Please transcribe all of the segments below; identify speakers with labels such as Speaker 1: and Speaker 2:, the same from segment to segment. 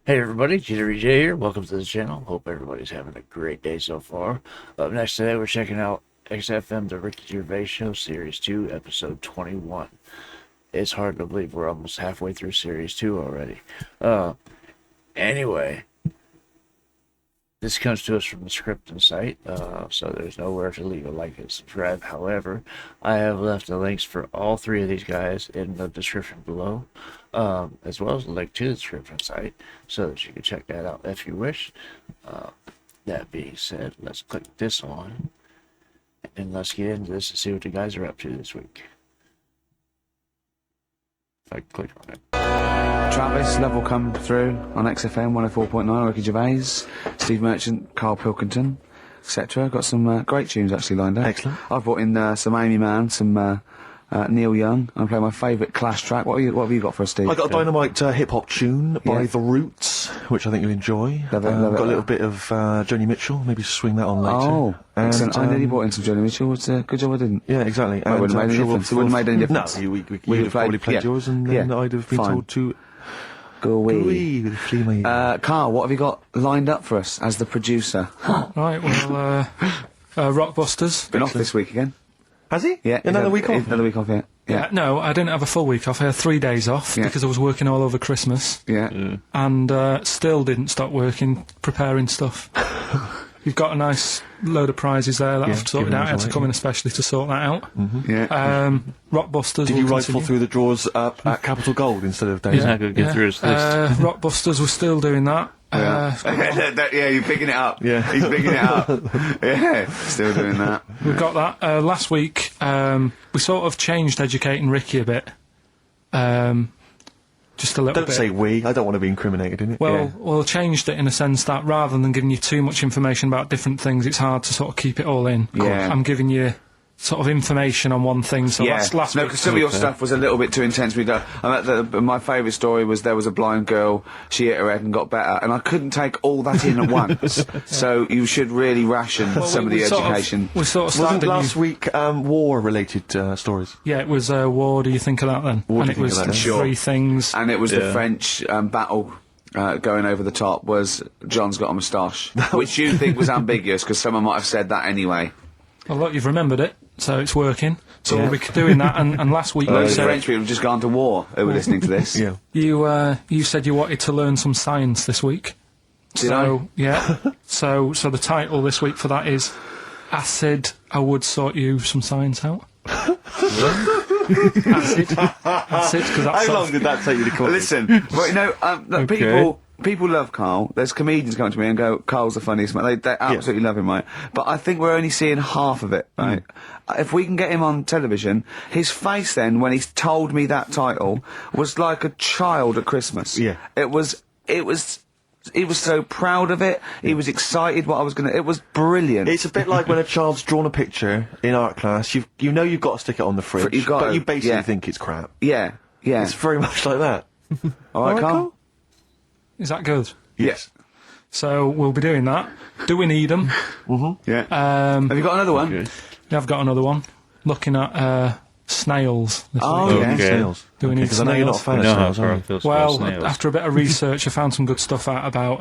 Speaker 1: Hey everybody, JitteryJay here. Welcome to the channel. Hope everybody's having a great day so far. Up next today, we're checking out XFM, the Ricky Gervais Show, Series 2, Episode 21. It's hard to believe we're almost halfway through Series 2 already. Anyway, this comes to us from the Scripting site, so there's nowhere to leave a like and subscribe. However, I have left the links for all three of these guys in the description below, as well as a link to the Scripting site, so that you can check that out if you wish. That being said, let's click this on, and let's get into this and see what the guys are up to this week. If I can click on it.
Speaker 2: Travis, Love Will Come Through on XFM 104.9, Ricky Gervais, Steve Merchant, Karl Pilkington, etc. Got some great tunes actually lined up.
Speaker 3: Excellent.
Speaker 2: I've brought in some Amy Mann, some Neil Young. I'm playing my favourite Clash track. What have you got for us, Steve?
Speaker 3: I got a dynamite hip-hop tune by
Speaker 2: Yeah.
Speaker 3: The Roots, which I think you'll enjoy.
Speaker 2: Love it, love it.
Speaker 3: Got a little bit of Joni Mitchell, maybe swing that on later.
Speaker 2: Oh, excellent. I nearly
Speaker 3: And,
Speaker 2: brought in some Joni Mitchell. It's a good job I didn't.
Speaker 3: yeah, exactly.
Speaker 2: Well, it wouldn't have made any
Speaker 3: I'm sure
Speaker 2: difference. It wouldn't have made any difference.
Speaker 3: No, we
Speaker 2: We'd
Speaker 3: would
Speaker 2: have
Speaker 3: have probably
Speaker 2: played-
Speaker 3: played
Speaker 2: yeah.
Speaker 3: yours, and then
Speaker 2: Yeah.
Speaker 3: I'd have been
Speaker 2: Fine.
Speaker 3: told to
Speaker 2: Go away.
Speaker 3: agree with Flea.
Speaker 2: Carl, what have you got lined up for us as the producer?
Speaker 4: Right, well, Rockbusters.
Speaker 2: Been off this week again?
Speaker 3: Has he?
Speaker 2: Yeah.
Speaker 3: Another week off?
Speaker 2: Another week off, yeah. Yeah.
Speaker 4: No, I didn't have a full week off. I had 3 days off
Speaker 2: Yeah.
Speaker 4: because I was working all over Christmas
Speaker 2: Yeah.
Speaker 4: and still didn't stop working, preparing stuff. You've got a nice load of prizes there that
Speaker 3: Yeah,
Speaker 4: I've sorted
Speaker 3: give
Speaker 4: out. I
Speaker 3: them
Speaker 4: had to
Speaker 3: away,
Speaker 4: come in
Speaker 3: yeah.
Speaker 4: especially to sort that out.
Speaker 2: Yeah.
Speaker 4: Rockbusters
Speaker 3: Did
Speaker 4: will
Speaker 3: you rifle
Speaker 4: continue.
Speaker 3: through the drawers up at Capital Gold instead of Daisy?
Speaker 1: He's not going to get through his list.
Speaker 4: Rockbusters, we're still doing that.
Speaker 2: Yeah, you're picking it up.
Speaker 3: Yeah.
Speaker 2: He's picking it up. Yeah, still doing that.
Speaker 4: We've got that. Last week, we sort of changed Educating Ricky a bit. Just a little
Speaker 3: Don't
Speaker 4: bit.
Speaker 3: say we. I don't want to be incriminated in it.
Speaker 4: Well, changed it in a sense that rather than giving you too much information about different things, it's hard to sort of keep it all in.
Speaker 2: Yeah.
Speaker 4: I'm giving you sort of information on one thing. So
Speaker 2: Yeah,
Speaker 4: last
Speaker 2: no,
Speaker 4: week,
Speaker 2: because some of your stuff was a little bit too intense. My favourite story was there was a blind girl, she hit her head and got better, and I couldn't take all that in at once. So you should really ration some of the education.
Speaker 4: we sort of
Speaker 3: Wasn't
Speaker 4: started.
Speaker 3: last week war-related stories?
Speaker 4: Yeah, it was War. Do you think of that then?
Speaker 3: What
Speaker 4: and
Speaker 3: do
Speaker 4: it
Speaker 3: you
Speaker 4: was
Speaker 3: think of that?
Speaker 2: Sure.
Speaker 4: 3 things.
Speaker 2: And it was the French battle. Going over the top was John's got a moustache, which you think was ambiguous because someone might have said that anyway.
Speaker 4: Well, look, you've remembered it, so it's working. So we'll be doing that. And last week you
Speaker 2: Those
Speaker 4: said
Speaker 2: French people have just gone to war who were listening to this.
Speaker 3: Yeah.
Speaker 4: you said you wanted to learn some science this week.
Speaker 2: Did
Speaker 4: So yeah. so the title this week for that is Acid. I would sort you some science out. Acid, because that's
Speaker 3: How
Speaker 4: sort
Speaker 3: long
Speaker 4: of-
Speaker 3: did that take you to come?
Speaker 2: Listen, well, you know, look,
Speaker 1: Okay.
Speaker 2: people love Carl. There's comedians come to me and go, Carl's the funniest man. They absolutely love him, right? But I think we're only seeing half of it, right? If we can get him on television, his face then, when he's told me that title, was like a child at Christmas.
Speaker 3: Yeah.
Speaker 2: He was so proud of it. He was excited what I was it was brilliant.
Speaker 3: It's a bit like when a child's drawn a picture in art class. You know you've got to stick it on the fridge,
Speaker 2: You've got
Speaker 3: but
Speaker 2: to,
Speaker 3: you basically
Speaker 2: yeah.
Speaker 3: think it's crap.
Speaker 2: yeah.
Speaker 3: It's very much like that.
Speaker 2: All right, Carl?
Speaker 4: Is that good?
Speaker 3: Yes.
Speaker 4: So we'll be doing that. Do we need them?
Speaker 2: Yeah. Have you got another one?
Speaker 1: Good.
Speaker 4: Yeah, I've got another one. Looking at snails. This
Speaker 2: Oh,
Speaker 4: week.
Speaker 2: yeah.
Speaker 1: Okay.
Speaker 3: Snails.
Speaker 4: Do we need
Speaker 3: Because I know you're not a
Speaker 4: snails?
Speaker 3: fan
Speaker 1: I know how
Speaker 3: of snails, are
Speaker 1: Carl
Speaker 3: you?
Speaker 1: feels
Speaker 4: Well,
Speaker 1: about snails.
Speaker 4: after a bit of research, I found some good stuff out about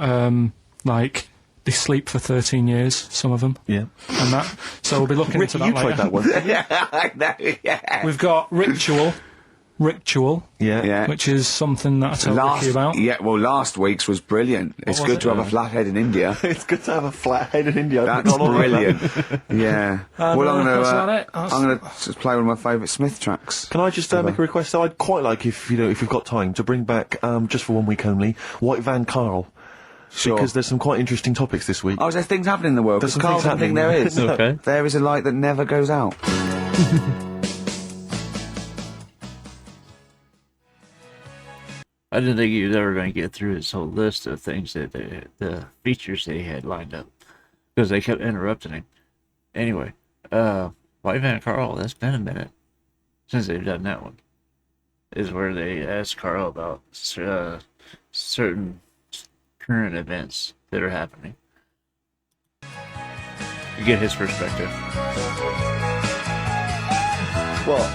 Speaker 4: like they sleep for 13 years, some of them,
Speaker 3: Yeah.
Speaker 4: and that. So we'll be looking
Speaker 3: Ricky,
Speaker 4: into
Speaker 3: you
Speaker 4: that
Speaker 3: tried
Speaker 4: later.
Speaker 3: that one.
Speaker 2: Yeah, I know, yeah.
Speaker 4: We've got ritual,
Speaker 3: Yeah.
Speaker 2: Yeah.
Speaker 4: which is something that I told Ricky about.
Speaker 2: Yeah, well, last week's was brilliant. It's
Speaker 4: was
Speaker 2: good
Speaker 4: it?
Speaker 2: to have a flathead in India.
Speaker 3: It's good to have a flat head in India. I've
Speaker 2: That's
Speaker 3: gone on like that.
Speaker 2: brilliant. Yeah. Well, I'm
Speaker 4: that's about it.
Speaker 2: I'm gonna just play one of my favourite Smith tracks.
Speaker 3: Can I just make a request? Though I'd quite like if we've got time to bring back just for 1 week only White Van Carl.
Speaker 2: Sure.
Speaker 3: Because there's some quite interesting topics this week.
Speaker 2: Oh, there's things happening in the world.
Speaker 3: There's
Speaker 2: Because
Speaker 3: some
Speaker 2: Carl
Speaker 3: things
Speaker 2: doesn't think there
Speaker 3: happening.
Speaker 2: is.
Speaker 1: Okay.
Speaker 2: There is a light that never goes out.
Speaker 1: I didn't think he was ever going to get through his whole list of things that the features they had lined up, because they kept interrupting him. Anyway, White Van Carl, that's been a minute since they've done that one. Is where they asked Carl about certain current events that are happening. You get his perspective.
Speaker 3: Well,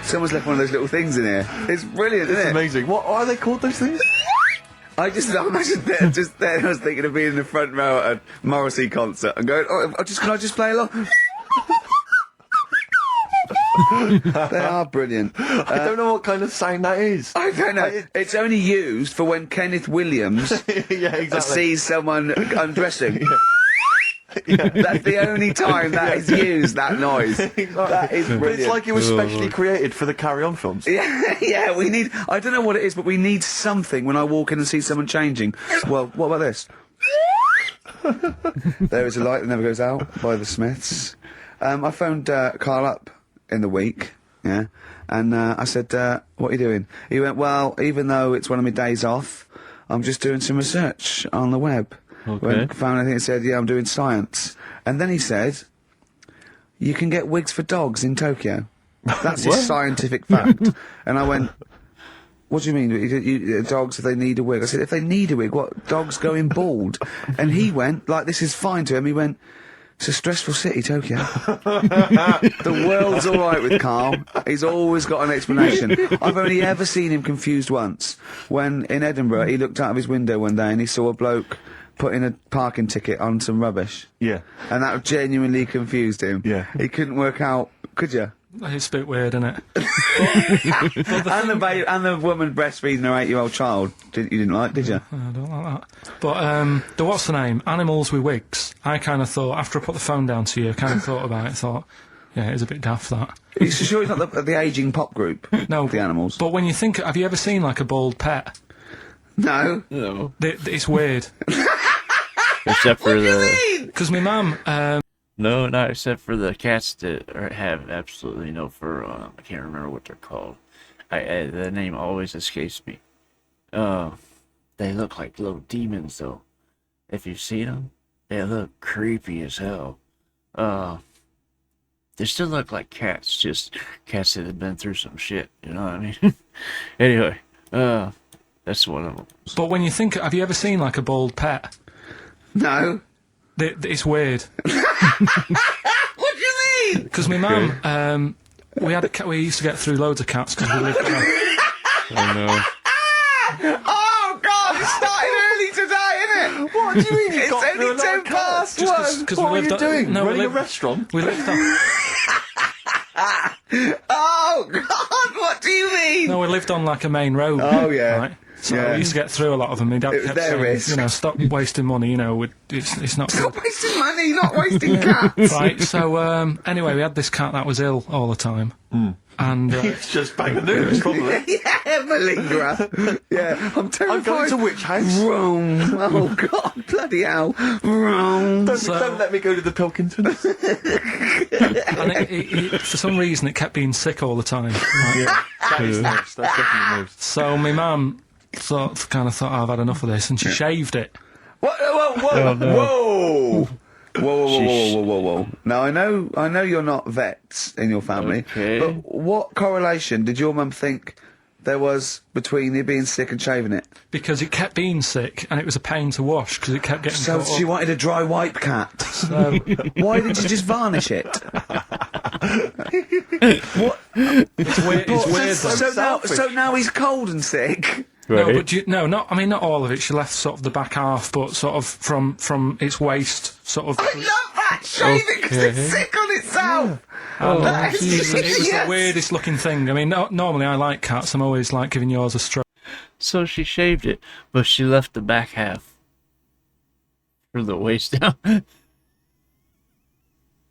Speaker 2: So someone's left one of those little things in here. It's brilliant, isn't it?
Speaker 3: Amazing. What are they called, those things?
Speaker 2: I imagine there, just then I was thinking of being in the front row at a Morrissey concert and going, can I just play along? They are brilliant.
Speaker 3: I don't know what kind of sound that is.
Speaker 2: I don't know. It's only used for when Kenneth Williams
Speaker 3: Yeah, exactly.
Speaker 2: sees someone undressing.
Speaker 3: Yeah.
Speaker 2: That's the only time that is used, that noise.
Speaker 3: Exactly.
Speaker 2: That is
Speaker 3: But
Speaker 2: brilliant.
Speaker 3: it's like it was specially created for the Carry On films.
Speaker 2: Yeah, we need... I don't know what it is, but we need something when I walk in and see someone changing. Well, what about this? There is a light that never goes out by the Smiths. I phoned Karl up in the week, yeah, and I said, what are you doing? He went, well, even though it's one of my days off, I'm just doing some research on the web.
Speaker 1: Okay.
Speaker 2: When found anything that said, yeah, I'm doing science. And then he said, you can get wigs for dogs in Tokyo. That's his scientific fact. And I went, what do you mean? Dogs, if they need a wig? I said, if they need a wig, what? Dogs going bald? And he went, like, this is fine to him, he went, it's a stressful city, Tokyo. The world's all right with Karl. He's always got an explanation. I've only ever seen him confused once. When, in Edinburgh, he looked out of his window one day and he saw a bloke putting a parking ticket on some rubbish.
Speaker 3: Yeah.
Speaker 2: And that genuinely confused him.
Speaker 3: Yeah.
Speaker 2: He couldn't work out, could you?
Speaker 4: It's a bit weird, isn't it?
Speaker 2: And the woman breastfeeding her 8-year-old child. You didn't like, did you?
Speaker 4: I don't like that. But, what's the name? Animals with wigs. I kind of thought, after I put the phone down to you, I kind of thought about it, thought, yeah, it's a bit daft, that.
Speaker 2: You sure he's not the ageing pop group?
Speaker 4: No.
Speaker 2: The Animals?
Speaker 4: But when you think, have you ever seen, like, a bald pet?
Speaker 2: No.
Speaker 1: No.
Speaker 4: It's weird.
Speaker 1: Except for the...
Speaker 4: Because my mum,
Speaker 1: No, not except for the cats that have absolutely no fur on them. I can't remember what they're called. The name always escapes me. They look like little demons, though. If you've seen them, they look creepy as hell. They still look like cats, just cats that have been through some shit. You know what I mean? Anyway, that's one of them.
Speaker 4: but when you think, have you ever seen, like, a bald pet?
Speaker 2: No.
Speaker 4: It's weird.
Speaker 2: What do you mean?
Speaker 4: Because my mum, we had a cat, we used to get through loads of cats because we lived
Speaker 1: Oh no.
Speaker 2: Oh, God, it started early today, innit?
Speaker 3: What do you mean?
Speaker 2: It's only 10 past
Speaker 4: Just 'cause
Speaker 3: What
Speaker 4: we
Speaker 3: are
Speaker 4: lived
Speaker 3: you doing?
Speaker 4: No,
Speaker 3: Running
Speaker 4: we
Speaker 3: a
Speaker 4: lived,
Speaker 3: restaurant?
Speaker 4: we lived on.
Speaker 2: Oh, God, what do you mean?
Speaker 4: No, we lived on like a main road.
Speaker 2: Oh, yeah.
Speaker 4: Right? So
Speaker 2: Yeah.
Speaker 4: we used to get through a lot of them. My dad
Speaker 2: It was
Speaker 4: kept
Speaker 2: their
Speaker 4: saying,
Speaker 2: risk.
Speaker 4: you know, stop wasting money. You know, it's not good.
Speaker 2: Stop wasting money, not wasting cats.
Speaker 4: Right. So anyway, we had this cat that was ill all the time, and
Speaker 3: It's just bang the news, probably.
Speaker 2: Yeah, malingerer. Yeah, I'm terrified.
Speaker 3: I'm going to which house?
Speaker 2: Rome. Oh, God, bloody hell. Rome.
Speaker 3: Don't let me go to the Pilkingtons.
Speaker 4: and it, for some reason, it kept being sick all the time. Right?
Speaker 3: That is news. That's definitely news.
Speaker 4: So my mum kind of thought, oh, I've had enough of this, and she shaved it.
Speaker 2: What? Whoa. Whoa. Now, I know you're not vets in your family,
Speaker 1: Okay.
Speaker 2: but what correlation did your mum think there was between you being sick and shaving it?
Speaker 4: Because it kept being sick, and it was a pain to wash because it kept getting
Speaker 2: So
Speaker 4: caught
Speaker 2: she
Speaker 4: up.
Speaker 2: wanted a dry wipe cat.
Speaker 4: So
Speaker 2: Why didn't you just varnish it? What?
Speaker 4: it's weird. It's weird. Though.
Speaker 2: So now he's cold and sick.
Speaker 4: No, but not all of it. She left sort of the back half, but sort of from its waist, sort of.
Speaker 2: I love that. Shave it because it's sick on itself. That is
Speaker 4: It was the
Speaker 2: genius.
Speaker 4: weirdest looking thing. I mean, normally I like cats. I'm always like giving yours a stroke.
Speaker 1: So she shaved it, but she left the back half from the waist down.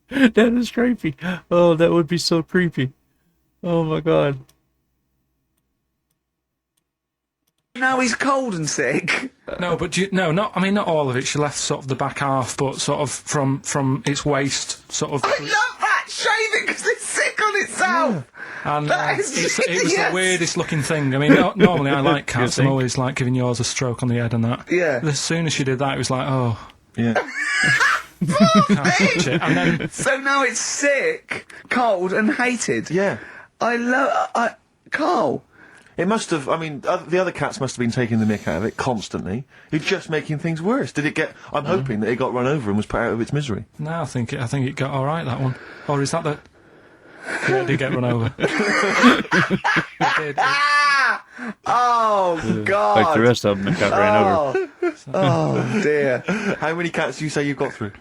Speaker 1: That is creepy. Oh, that would be so creepy. Oh my god.
Speaker 2: Now he's cold and sick.
Speaker 4: No, but not all of it. She left sort of the back half, but sort of from its waist, sort of.
Speaker 2: I love that. Shave it because it's sick on itself.
Speaker 4: And
Speaker 2: That is
Speaker 4: it was the
Speaker 2: genius.
Speaker 4: weirdest looking thing. I mean, normally I like cats. I'm always like giving yours a stroke on the head and that.
Speaker 2: Yeah.
Speaker 4: As soon as she did that, it was like, oh,
Speaker 3: Yeah.
Speaker 4: can't touch it. And then
Speaker 2: So now it's sick, cold, and hated.
Speaker 3: Yeah.
Speaker 2: Carl.
Speaker 3: It must have, I mean, the other cats must have been taking the mick out of it constantly. It's just making things worse. Did it get, I'm hoping that it got run over and was put out of its misery.
Speaker 4: no, I think it got all right, that one. Or is that the? Yeah, I did get run over. I did.
Speaker 2: Oh, God.
Speaker 1: Like the rest of them that got ran over.
Speaker 2: Oh, dear.
Speaker 3: How many cats do you say you've got through?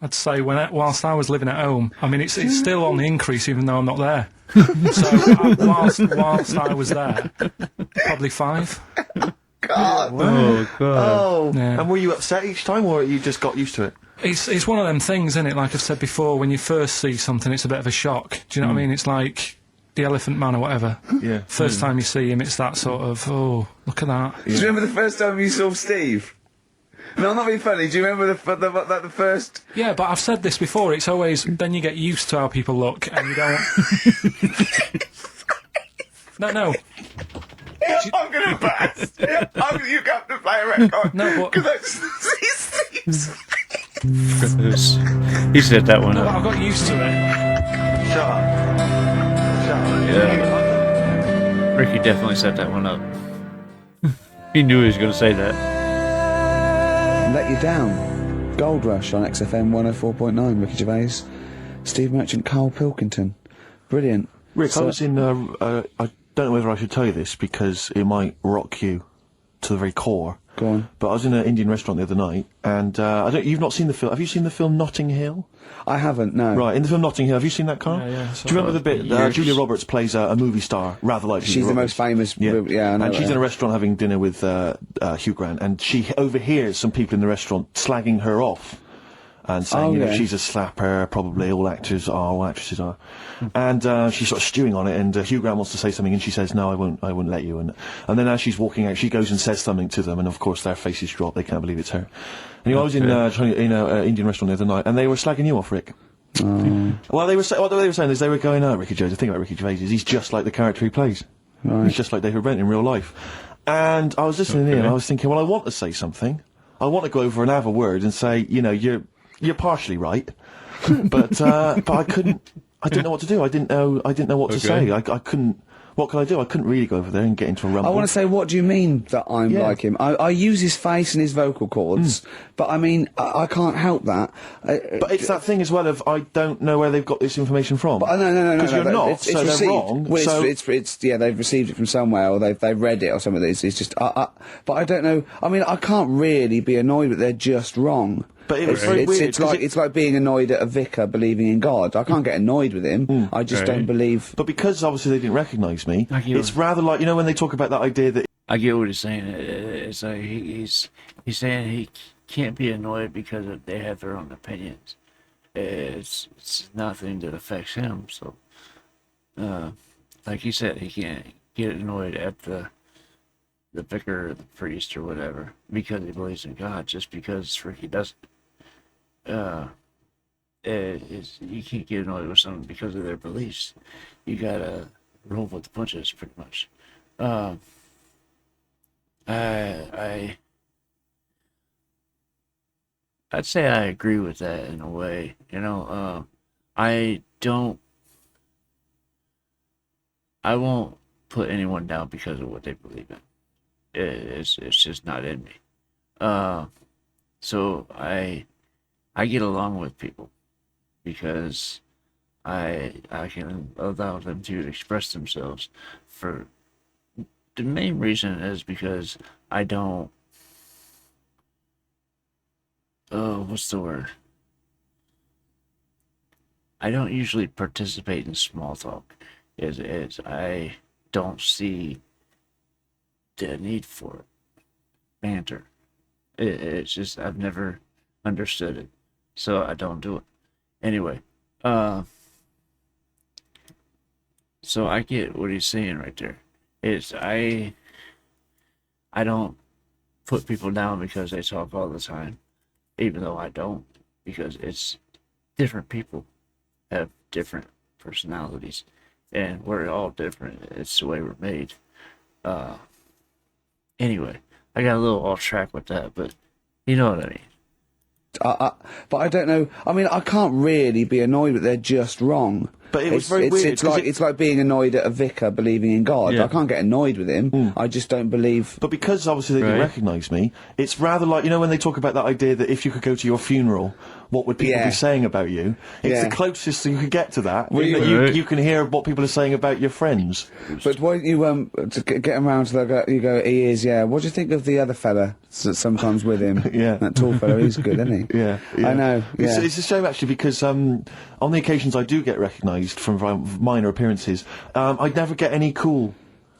Speaker 4: I'd say whilst I was living at home, I mean, it's still on the increase even though I'm not there. So whilst I was there, probably 5.
Speaker 2: God.
Speaker 1: Oh, God.
Speaker 2: Oh.
Speaker 4: Yeah.
Speaker 3: And were you upset each time, or you just got used to it?
Speaker 4: It's one of them things, isn't it? Like I've said before, when you first see something, it's a bit of a shock. Do you know what I mean? It's like the Elephant Man or whatever.
Speaker 3: Yeah.
Speaker 4: First time you see him, it's that sort of, oh, look at that.
Speaker 2: Do you remember the first time you saw Steve? No, I'm not being funny. Do you remember the first...
Speaker 4: Yeah, but I've said this before. It's always, then you get used to how people look, and you don't... No.
Speaker 2: I'm going to pass. You have to play a record.
Speaker 4: No, but...
Speaker 2: Because I see Steve's...
Speaker 1: He set that one
Speaker 4: No, but
Speaker 1: up.
Speaker 4: I got used to it.
Speaker 3: Shut up.
Speaker 1: Yeah. Ricky definitely set that one up. He knew he was going to say that.
Speaker 2: Let You Down. Gold Rush on XFM 104.9. Ricky Gervais, Steve Merchant, Karl Pilkington. Brilliant.
Speaker 3: Rick,
Speaker 2: So-
Speaker 3: I was in, I don't know whether I should tell you this because it might rock you to the very core.
Speaker 2: Go on.
Speaker 3: But I was in an Indian restaurant the other night, and you've not seen the film. Have you seen the film Notting Hill?
Speaker 2: I haven't, no.
Speaker 3: Right, in the film Notting Hill, have you seen that, Carl?
Speaker 4: Yeah.
Speaker 3: Do you remember the bit?
Speaker 1: Years.
Speaker 3: Julia Roberts plays a movie star, rather like Julia
Speaker 2: She's the
Speaker 3: Roberts.
Speaker 2: most famous...
Speaker 3: Yeah,
Speaker 2: I know
Speaker 3: and she's
Speaker 2: her.
Speaker 3: in a restaurant having dinner with Hugh Grant, and she overhears some people in the restaurant slagging her off. And saying,
Speaker 2: Oh,
Speaker 3: you know,
Speaker 2: yeah.
Speaker 3: she's a slapper, probably all actors are, all actresses are. And she's sort of stewing on it, and Hugh Grant wants to say something, and she says, no, I won't let you. And then as she's walking out, she goes and says something to them, and of course their faces drop, they can't believe it's her. And I was in an Indian restaurant the other night, and they were slagging you off, Rick. Well, they were what they were saying is they were going, oh, Ricky Gervais, the thing about Ricky Gervais is he's just like the character he plays.
Speaker 2: Right.
Speaker 3: He's just like David Brent in real life. And I was listening in, and I was thinking, well, I want to say something. I want to go over and have a word and say, you know, you're partially right, but I couldn't. I didn't know what to do. I didn't know what to say. I couldn't. What could I do? I couldn't really go over there and get into a rumble.
Speaker 2: I want to say, what do you mean that I'm
Speaker 3: Yeah.
Speaker 2: like him? I use his face and his vocal cords, but I mean, I can't help that.
Speaker 3: But it's that thing as well of I don't know where they've got this information from.
Speaker 2: No.
Speaker 3: Because you're not,
Speaker 2: It's
Speaker 3: so
Speaker 2: received.
Speaker 3: they're wrong.
Speaker 2: Well,
Speaker 3: so
Speaker 2: it's yeah, they've received it from somewhere, or they've read it or something. It's just, but I don't know. I mean, I can't really be annoyed that they're just wrong.
Speaker 3: But it was very weird,
Speaker 2: It's
Speaker 3: 'cause
Speaker 2: it's like being annoyed at a vicar believing in God. I can't get annoyed with him. I just don't believe.
Speaker 3: But because obviously they didn't recognise me,
Speaker 1: I get
Speaker 3: it's rather like, you know, when they talk about that idea that
Speaker 1: I get what he's saying. It's like he's saying he can't be annoyed because they have their own opinions. It's nothing that affects him. So, like he said, he can't get annoyed at the vicar or the priest or whatever because he believes in God. Just because Ricky doesn't. You can't get annoyed with someone because of their beliefs. You gotta roll with the punches, pretty much. I'd say I agree with that in a way. You know, I won't put anyone down because of what they believe in. It's just not in me. So I get along with people because I can allow them to express themselves. For the main reason is because I don't. What's the word? I don't usually participate in small talk. I don't see the need for it. Banter. It's just I've never understood it, so I don't do it. Anyway, so I get what he's saying right there. I don't put people down because they talk all the time, even though I don't, because it's different people have different personalities, and we're all different. It's the way we're made. Anyway, I got a little off track with that, but you know what I mean.
Speaker 2: But I don't know. I mean, I can't really be annoyed that they're just wrong.
Speaker 3: But it was very weird,
Speaker 2: It's
Speaker 3: 'cause
Speaker 2: like it's like being annoyed at a vicar believing in God.
Speaker 3: Yeah.
Speaker 2: I can't get annoyed with him. I just don't believe.
Speaker 3: But because obviously they didn't
Speaker 1: Right.
Speaker 3: recognise me, it's rather like, you know, when they talk about that idea that if you could go to your funeral, what would people be saying about you. It's the closest you could get to that.
Speaker 2: Well,
Speaker 3: you can hear what people are saying about your friends.
Speaker 2: But why don't you, to get him round to that, you go, he is, yeah. What do you think of the other fella that's sometimes with him? That tall fella, he's good, isn't he?
Speaker 3: Yeah.
Speaker 2: I know,
Speaker 3: It's a shame, actually, because on the occasions I do get recognised from minor appearances, I never get any cool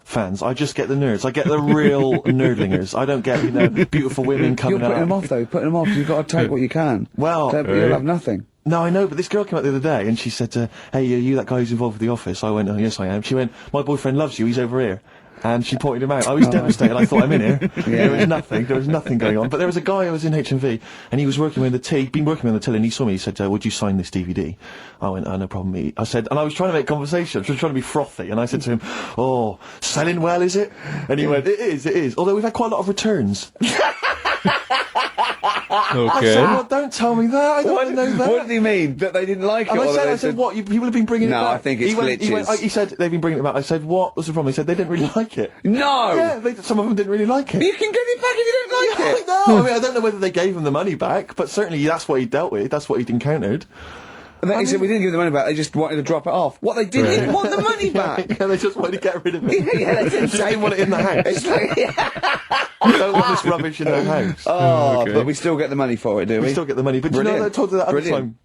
Speaker 3: fans. I just get the nerds. I get the real nerdlingers. I don't get, beautiful women coming out.
Speaker 2: You're putting them off, though. Putting them off. You've got to take what you can.
Speaker 3: Well...
Speaker 2: You'll have nothing.
Speaker 3: No, I know, but this girl came out the other day and she said, hey, are you that guy who's involved with The Office? I went, oh, yes, I am. She went, my boyfriend loves you, he's over here. And she pointed him out. I was devastated. I thought, I'm in here. There was nothing going on. But there was a guy who was in HMV, and he was working with been working on the till, and he saw me, he said, would you sign this DVD? I went, no problem. I said, and I was trying to make conversation, I was trying to be frothy, and I said to him, oh, selling well, is it? And he went, it is. Although we've had quite a lot of returns. I said, well, don't tell me that. I don't want to know that.
Speaker 2: What did he mean? That they didn't like it?
Speaker 3: And I said, what? People have been bringing it back.
Speaker 2: No, I think it's glitches.
Speaker 3: He said they've been bringing it back. I said, what was the problem? He said they didn't really like it.
Speaker 2: No!
Speaker 3: Yeah, some of them didn't really like it.
Speaker 2: You can get it back if you don't like it!
Speaker 3: No, I mean, I don't know whether they gave him the money back, but certainly that's what he dealt with. That's what he'd encountered.
Speaker 2: And then he said, we didn't give the money back, they just wanted to drop it off. What, they didn't want the money back?
Speaker 3: Yeah, they just wanted to get rid of it.
Speaker 2: They
Speaker 3: didn't want it in the house.
Speaker 2: It's like,
Speaker 3: We don't want this rubbish in their house.
Speaker 2: But we still get the money for it, do we?
Speaker 3: We still get the money. But
Speaker 2: Brilliant.
Speaker 3: I told you that other time.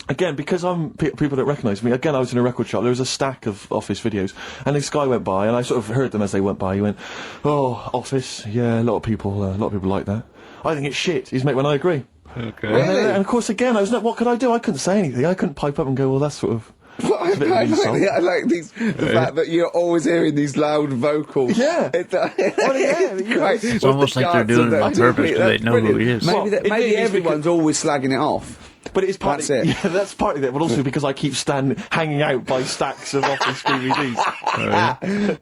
Speaker 3: Again, because people don't recognise me, again, I was in a record shop, there was a stack of Office videos, and this guy went by, and I sort of heard them as they went by, he went, oh, Office, yeah, a lot of people like that. I think it's shit. He's mate when I agree.
Speaker 1: Okay.
Speaker 3: And of course, again, what could I do? I couldn't say anything. I couldn't pipe up and go, well, that's sort of...
Speaker 2: I like the fact that you're always hearing these loud vocals.
Speaker 3: Yeah.
Speaker 2: It's
Speaker 1: almost like they're doing it on purpose because they know who he is.
Speaker 2: Maybe everyone's always slagging it off.
Speaker 3: But it's partly it. Yeah, that's partly it, but also because I keep hanging out by stacks of Office DVDs.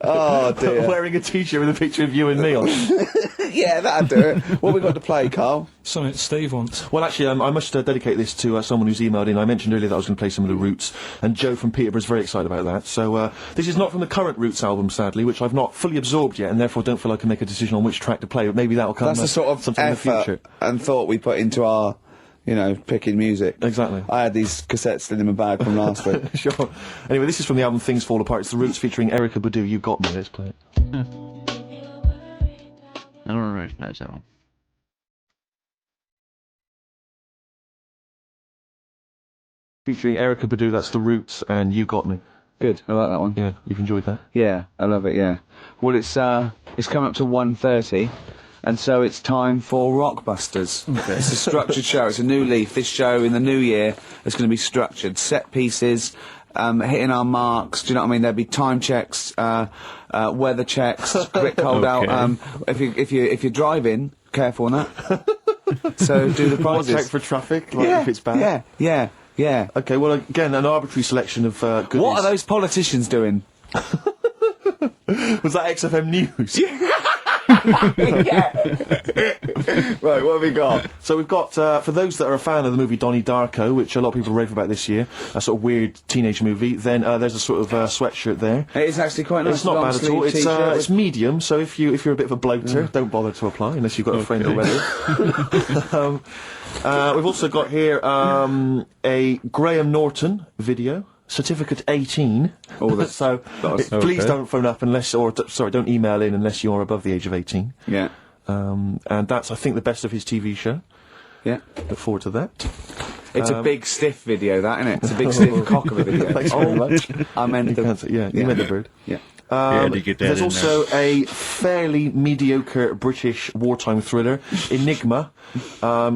Speaker 2: Oh dear.
Speaker 3: Wearing a t-shirt with a picture of you and me on.
Speaker 2: Yeah, that'll do it. What have we got to play, Carl?
Speaker 4: Something Steve wants.
Speaker 3: Well, actually, I must dedicate this to someone who's emailed in. I mentioned earlier that I was going to play some of the Roots, and Joe from Peterborough's very excited about that. So this is not from the current Roots album, sadly, which I've not fully absorbed yet, and therefore don't feel I can make a decision on which track to play. But maybe that'll come.
Speaker 2: That's the sort of
Speaker 3: sometime in the future.
Speaker 2: effort and thought we put into our, picking music.
Speaker 3: Exactly.
Speaker 2: I had these cassettes still in my bag from last week.
Speaker 3: Sure. Anyway, this is from the album Things Fall Apart. It's the Roots featuring Erykah Badu. You Got Me. Let's play it.
Speaker 1: I don't recognize that one.
Speaker 3: Featuring Erykah Badu, that's the Roots, and You Got Me.
Speaker 2: Good, I like that one.
Speaker 3: Yeah, you've enjoyed that?
Speaker 2: Yeah, I love it, yeah. Well, it's coming up to 1:30, and so it's time for Rockbusters. Okay. It's a structured show, it's a new leaf. This show in the new year is going to be structured. Set pieces, hitting our marks, do you know what I mean? There'll be time checks, weather checks, bit cold out. If you're driving, careful on that. So do the prizes.
Speaker 3: Check for traffic, if it's bad.
Speaker 2: Yeah.
Speaker 3: Okay, well, again, an arbitrary selection of goodies.
Speaker 2: What are those politicians doing?
Speaker 3: Was that XFM News?
Speaker 2: Right, what have we got?
Speaker 3: So we've got, for those that are a fan of the movie Donnie Darko, which a lot of people rave about this year, a sort of weird teenage movie, then there's a sort of sweatshirt there.
Speaker 2: It is actually quite nice.
Speaker 3: It's not bad at all. It's medium, so if you're a bit of a bloater, don't bother to apply unless you've got a friend already. We've also got here a Graham Norton video. Certificate 18. So please don't phone up don't email in unless you're above the age of 18.
Speaker 2: Yeah.
Speaker 3: And that's, I think, the best of his TV show.
Speaker 2: Yeah.
Speaker 3: Look forward to that.
Speaker 2: It's a big stiff video, that, isn't it? It's a big stiff cock of a video.
Speaker 3: Thanks very much.
Speaker 2: I meant
Speaker 3: you meant the bird.
Speaker 2: Yeah.
Speaker 3: There's also a fairly mediocre British wartime thriller, Enigma,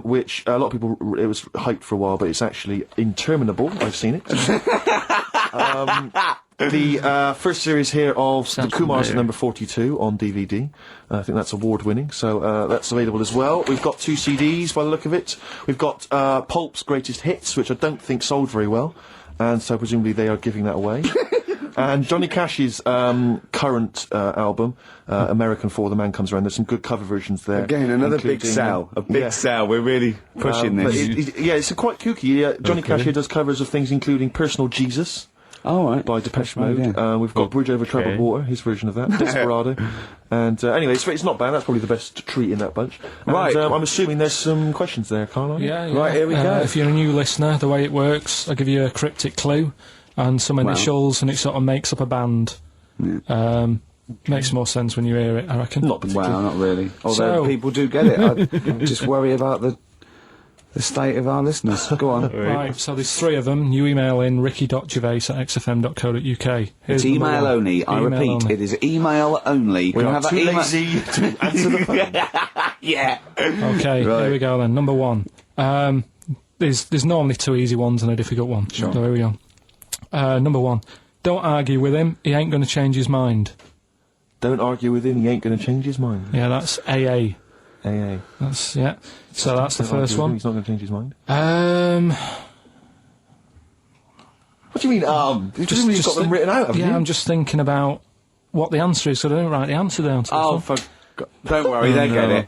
Speaker 3: which a lot of people, it was hyped for a while, but it's actually interminable. I've seen it. The first series here of The Kumars at number 42 on DVD. I think that's award-winning, so that's available as well. We've got 2 CDs by the look of it. We've got Pulp's Greatest Hits, which I don't think sold very well, and so presumably they are giving that away. And Johnny Cash's current album, American For the Man Comes Around, there's some good cover versions there.
Speaker 2: Again, another big sell. A big sell. We're really pushing this.
Speaker 3: It's quite kooky. Johnny Cash here does covers of things including Personal Jesus,
Speaker 2: All right.
Speaker 3: by Depeche
Speaker 2: Mode,
Speaker 3: Mode.
Speaker 2: yeah.
Speaker 3: We've got Bridge Over Troubled Water, his version of that, Desperado. And anyway, it's not bad. That's probably the best treat in that bunch. And,
Speaker 2: Right.
Speaker 3: I'm assuming there's some questions there, Karl. Aren't you?
Speaker 4: Yeah, yeah.
Speaker 2: Right, here we go.
Speaker 4: If you're a new listener, the way it works, I give you a cryptic clue and some initials, and it sort of makes up a band. Makes more sense when you hear it, I reckon.
Speaker 3: Not particularly.
Speaker 2: Wow, not really. Although people do get it. I just worry about the state of our listeners. Go on.
Speaker 4: Right, so there's 3 of them. You email in ricky.gervais@xfm.co.uk.
Speaker 2: It's email only. I repeat,
Speaker 4: only.
Speaker 2: it is email only.
Speaker 3: We
Speaker 2: Can I
Speaker 3: are
Speaker 2: have that
Speaker 3: too
Speaker 2: email-
Speaker 3: lazy to answer the phone.
Speaker 2: Yeah.
Speaker 4: Okay,
Speaker 2: Right.
Speaker 4: here we go then. Number 1. There's normally 2 easy ones and a difficult one.
Speaker 2: Sure.
Speaker 4: So here we go. Number 1. Don't argue with him. He ain't going to change his mind.
Speaker 3: Don't argue with him, he ain't going to change his mind.
Speaker 4: Yeah, that's AA.
Speaker 3: AA.
Speaker 4: That's yeah. So that's the
Speaker 3: Don't argue
Speaker 4: first
Speaker 3: with him,
Speaker 4: one.
Speaker 3: He's not going to change his mind. What do you mean, You've just got them written out, haven't you?
Speaker 4: Yeah, I'm just thinking about what the answer is, so I don't write the answer down. To
Speaker 2: Oh, don't worry, they get it.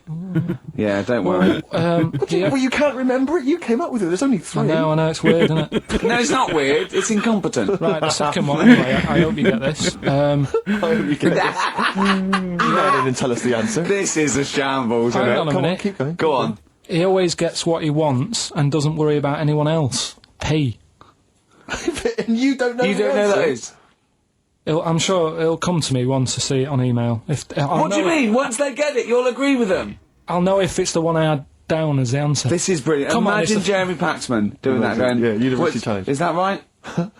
Speaker 2: Yeah, don't worry.
Speaker 3: Well, you can't remember it. You came up with it. There's only 3.
Speaker 4: I know, it's weird, isn't it?
Speaker 2: No, it's not weird. It's incompetent.
Speaker 4: Right, the second one, anyway, I hope you get this.
Speaker 3: I hope you get it. You didn't tell us the answer.
Speaker 2: This is a shambles, isn't
Speaker 4: Hang
Speaker 2: it?
Speaker 4: on a
Speaker 3: Come on,
Speaker 4: minute.
Speaker 3: keep going.
Speaker 2: Go on.
Speaker 4: He always gets what he wants and doesn't worry about anyone else. P.
Speaker 3: And you don't know
Speaker 2: You
Speaker 3: the
Speaker 2: don't know
Speaker 3: answer.
Speaker 2: that is?
Speaker 4: I'm sure it'll come to me once I see it on email.
Speaker 2: What do you mean? Once they get it, you'll agree with them.
Speaker 4: I'll know if it's the one I had down as the answer.
Speaker 2: This is brilliant.
Speaker 4: Come on,
Speaker 2: Imagine
Speaker 4: it's the-
Speaker 2: Jeremy Paxman doing that, going,
Speaker 3: Yeah, University
Speaker 2: "What's-
Speaker 3: Challenge."
Speaker 2: Is that right?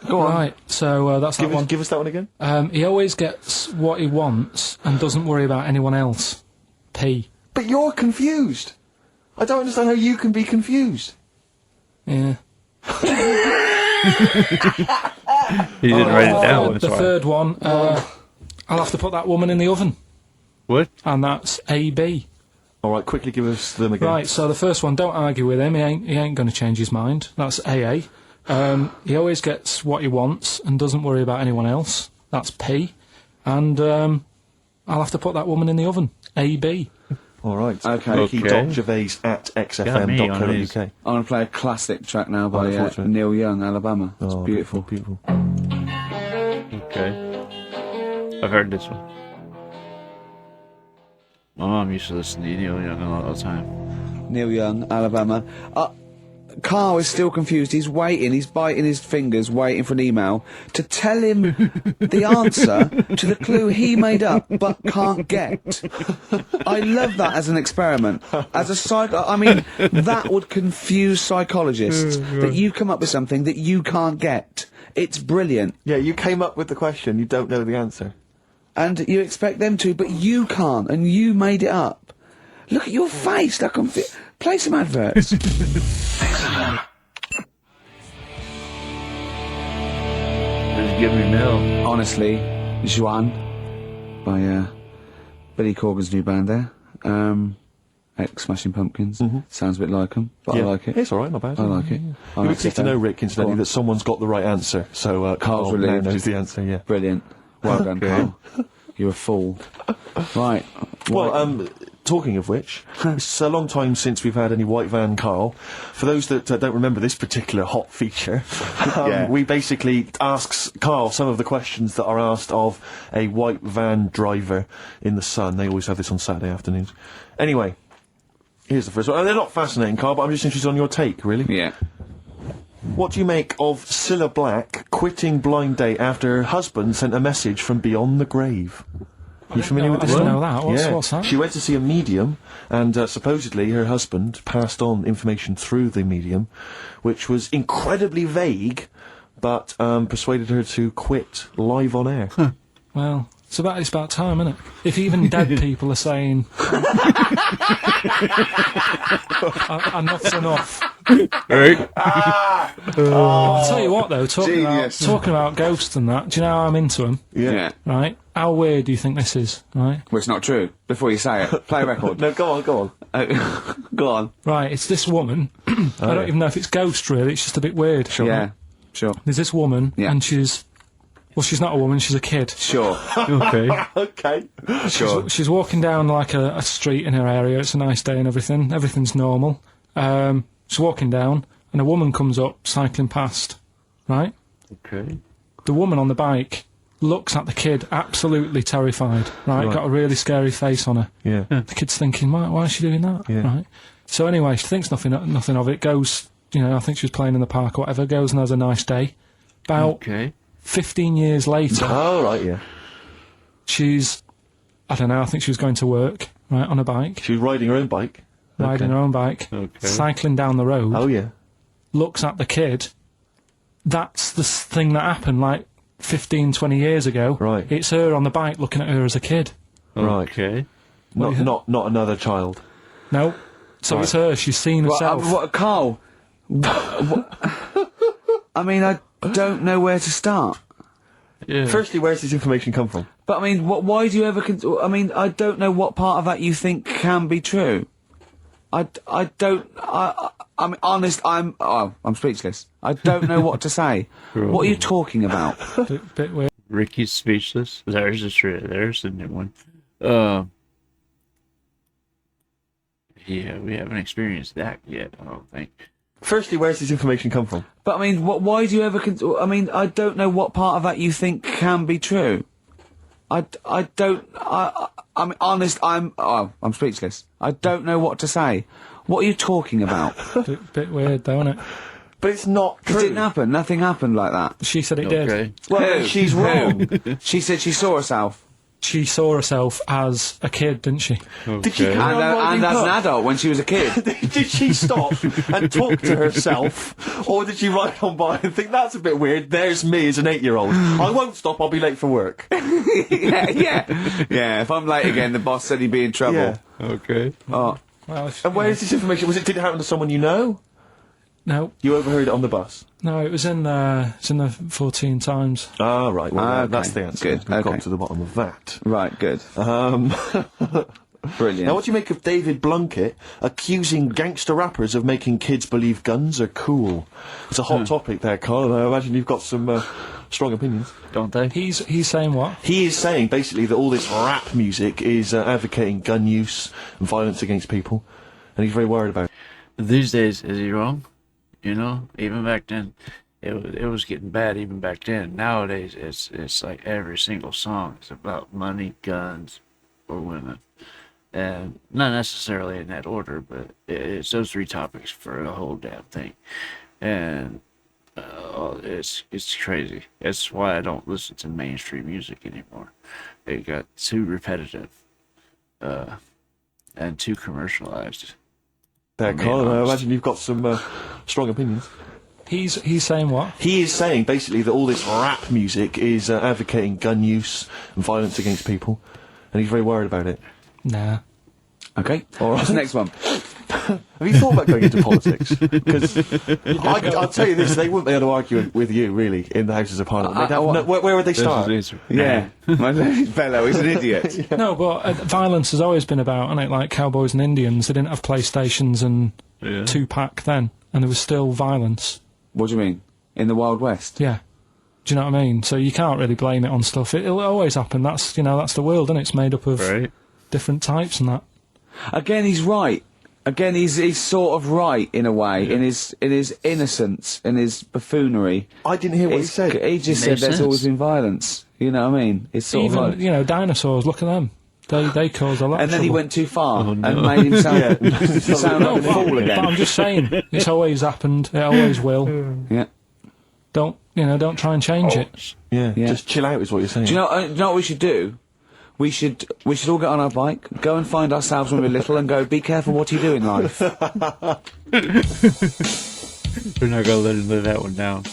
Speaker 2: Go on.
Speaker 4: Right, so that's that one.
Speaker 3: Give us that one again.
Speaker 4: He always gets what he wants and doesn't worry about anyone else. P.
Speaker 3: But you're confused. I don't understand how you can be confused.
Speaker 4: Yeah.
Speaker 1: He didn't write it down.
Speaker 4: The
Speaker 1: That's why.
Speaker 4: third one, I'll have to put that woman in the oven.
Speaker 1: What?
Speaker 4: And that's AB.
Speaker 3: All right, quickly give us them again.
Speaker 4: Right, so the first one, don't argue with him, he ain't going to change his mind. That's AA. He always gets what he wants and doesn't worry about anyone else. That's P. And I'll have to put that woman in the oven. AB.
Speaker 3: All right.
Speaker 2: Okay.
Speaker 3: Ricky.Gervais at xfm.co.uk.
Speaker 2: I'm going to play a classic track now by
Speaker 3: unfortunate.
Speaker 2: Neil Young, Alabama. It's beautiful.
Speaker 3: Beautiful.
Speaker 1: Okay. I've heard this one. My mom used to listen to Neil Young all the time.
Speaker 2: Neil Young, Alabama. Carl is still confused. He's waiting. He's biting his fingers, waiting for an email to tell him the answer to the clue he made up but can't get. I love that as an experiment. As a I mean, that would confuse psychologists. That you come up with something that you can't get. It's brilliant.
Speaker 3: Yeah, you came up with the question. You don't know the answer.
Speaker 2: And you expect them to, but you can't, and you made it up. Look at your face. Like play some adverts.
Speaker 1: Just give me Mel.
Speaker 2: Honestly, Juan by Billy Corgan's new band there. Ex-Smashing Pumpkins. Sounds a bit like them, but I like it.
Speaker 3: It's all right, not bad.
Speaker 2: I like it.
Speaker 3: You would pleased to know, Rick, incidentally, that someone's got the right answer. So
Speaker 2: Carl's
Speaker 3: Carl now
Speaker 2: relieved.
Speaker 3: knows the answer. Yeah.
Speaker 2: Brilliant. Well done, Carl. You're a fool. Right.
Speaker 3: Well, talking of which, it's a long time since we've had any White Van Carl. For those that don't remember this particular hot feature, we basically ask Carl some of the questions that are asked of a White Van driver in the Sun. They always have this on Saturday afternoons. Anyway, here's the first one. And they're not fascinating, Carl, but I'm just interested on your take, really.
Speaker 2: Yeah.
Speaker 3: What do you make of Cilla Black quitting Blind Date after her husband sent a message from beyond the grave? Are you familiar with this?
Speaker 4: I didn't
Speaker 3: one?
Speaker 4: know that. What's that?
Speaker 3: She went to see a medium, and supposedly her husband passed on information through the medium, which was incredibly vague, but persuaded her to quit live on air.
Speaker 4: Well, it's about time, isn't it? If even dead people are saying enough's enough.
Speaker 1: Right?
Speaker 4: I'll tell you what, though,
Speaker 2: Genius.
Speaker 4: talking about ghosts and that, do you know how I'm into them?
Speaker 2: Yeah.
Speaker 4: Right? How weird do you think this is, right?
Speaker 2: Well, it's not true. Before you say it, play a record.
Speaker 3: No, go on.
Speaker 2: Go on.
Speaker 4: Right, it's this woman. I don't even know if it's ghost, really. It's just a bit weird.
Speaker 2: Yeah. Sure.
Speaker 4: There's this woman,
Speaker 2: Yeah.
Speaker 4: and she's not a woman, she's a kid.
Speaker 2: Sure.
Speaker 1: Okay.
Speaker 3: Okay.
Speaker 2: Sure.
Speaker 4: She's walking down, like, a street in her area. It's a nice day and everything. Everything's normal. She's walking down, and a woman comes up, cycling past. Right?
Speaker 1: Okay.
Speaker 4: The woman on the bike looks at the kid absolutely terrified, right? Got a really scary face on her.
Speaker 3: Yeah.
Speaker 4: The kid's thinking, why is she doing that?
Speaker 3: Yeah.
Speaker 4: Right. So anyway, she thinks nothing of it, goes, I think she was playing in the park or whatever, goes and has a nice day. About 15 years later,
Speaker 3: Oh, right, yeah.
Speaker 4: she's, I don't know, I think she was going to work, right, on a bike,
Speaker 3: She was riding her own bike.
Speaker 4: riding her own bike, cycling down the road,
Speaker 3: Oh, yeah.
Speaker 4: looks at the kid. That's the thing that happened, like, 15, 20 years ago.
Speaker 3: Right.
Speaker 4: It's her on the bike looking at her as a kid.
Speaker 3: Right.
Speaker 1: Okay.
Speaker 3: Not another child.
Speaker 4: No. So it's her. She's seen herself.
Speaker 2: Carl? I mean, I don't know where to start.
Speaker 1: Yeah.
Speaker 3: Firstly, where's this information come from?
Speaker 2: But I mean, why do you ever? I mean, I don't know what part of that you think can be true. I don't. I'm honest. I'm speechless. I don't know what to say. What are you talking about?
Speaker 4: Bit weird.
Speaker 1: Ricky's speechless. There's the new one. Yeah, we haven't experienced that yet, I don't think.
Speaker 3: Firstly, where's this information come from?
Speaker 2: But I mean, why do you ever? I mean, I don't know what part of that you think can be true. I don't. I'm honest. I'm speechless. I don't know what to say. What are you talking about?
Speaker 4: Bit weird, though, isn't it?
Speaker 3: But it's not
Speaker 2: It
Speaker 3: true.
Speaker 2: didn't happen. Nothing happened like that.
Speaker 4: She said it did.
Speaker 3: Well,
Speaker 2: Who?
Speaker 3: she's wrong.
Speaker 2: She said she saw herself.
Speaker 4: She saw herself as a kid, didn't she?
Speaker 3: Did she
Speaker 1: Okay.
Speaker 3: carry on riding
Speaker 2: And as an
Speaker 3: up?
Speaker 2: adult when she was a kid.
Speaker 3: Did she stop and talk to herself, or did she ride on by and think that's a bit weird? There's me as an 8-year-old. I won't stop. I'll be late for work.
Speaker 2: yeah. If I'm late again, the boss said he'd be in trouble.
Speaker 3: Yeah.
Speaker 1: Okay.
Speaker 2: Oh,
Speaker 4: Well,
Speaker 3: And where is this information? Did it happen to someone you know?
Speaker 4: No,
Speaker 3: You overheard it on the bus.
Speaker 4: it was in the 14 Times.
Speaker 3: Ah, right. Well,
Speaker 2: Okay.
Speaker 3: that's the answer.
Speaker 2: Good.
Speaker 3: We've
Speaker 2: Okay.
Speaker 3: got to the bottom of that.
Speaker 2: right, good. Brilliant.
Speaker 3: Now, what do you make of David Blunkett accusing gangster rappers of making kids believe guns are cool? It's a hot topic there, Carl, and I imagine you've got some strong opinions.
Speaker 1: Don't they?
Speaker 4: He's saying what?
Speaker 3: He is saying, basically, that all this rap music is advocating gun use and violence against people, and he's very worried about it.
Speaker 1: These days, is he wrong? Even back then, it was getting bad even back then. Nowadays, it's like every single song is about money, guns, or women. And not necessarily in that order, but it's those three topics for the whole damn thing. And it's crazy. That's why I don't listen to mainstream music anymore. It got too repetitive and too commercialized.
Speaker 3: There,
Speaker 1: I'm being
Speaker 3: Carl, and I
Speaker 1: honest.
Speaker 3: imagine you've got some strong opinions.
Speaker 4: He's saying what?
Speaker 3: He is saying, basically, that all this rap music is advocating gun use and violence against people, and he's very worried about it.
Speaker 4: Nah.
Speaker 2: Okay. All right. What's the next one?
Speaker 3: Have you thought about going into politics? Because I'll tell you this, they wouldn't be able to argue with you, really, in the Houses of Parliament. They'd have where would they start?
Speaker 2: Yeah. My fellow, he's an idiot.
Speaker 4: No, but violence has always been about, isn't it? Like cowboys and Indians. They didn't have PlayStations and Tupac then, and there was still violence.
Speaker 2: What do you mean? In the Wild West?
Speaker 4: Yeah. Do you know what I mean? So you can't really blame it on stuff. It'll always happen. That's the world, and it's made up of different types and that.
Speaker 2: Again, he's right. Again, he's sort of right in a way, in his innocence, in his buffoonery.
Speaker 3: I didn't hear what he said.
Speaker 2: He just said
Speaker 1: Makes
Speaker 2: there's
Speaker 1: sense.
Speaker 2: always been violence. You know what I mean? It's sort
Speaker 4: Even
Speaker 2: of like...
Speaker 4: dinosaurs. Look at them. They caused a lot.
Speaker 2: And
Speaker 4: of
Speaker 2: then he
Speaker 4: trouble.
Speaker 2: wend too far and made himself sound
Speaker 4: No,
Speaker 2: like a fool
Speaker 4: but
Speaker 2: again.
Speaker 4: I'm just saying, it's always happened. It always will.
Speaker 2: Yeah.
Speaker 4: Don't try and change it.
Speaker 3: Yeah,
Speaker 2: Yeah.
Speaker 3: just chill out is what you're saying.
Speaker 2: Do you know what we should do? We should all get on our bike, go and find ourselves when we're little, and go. Be careful what you do in life.
Speaker 1: We're not gonna let him live that one down.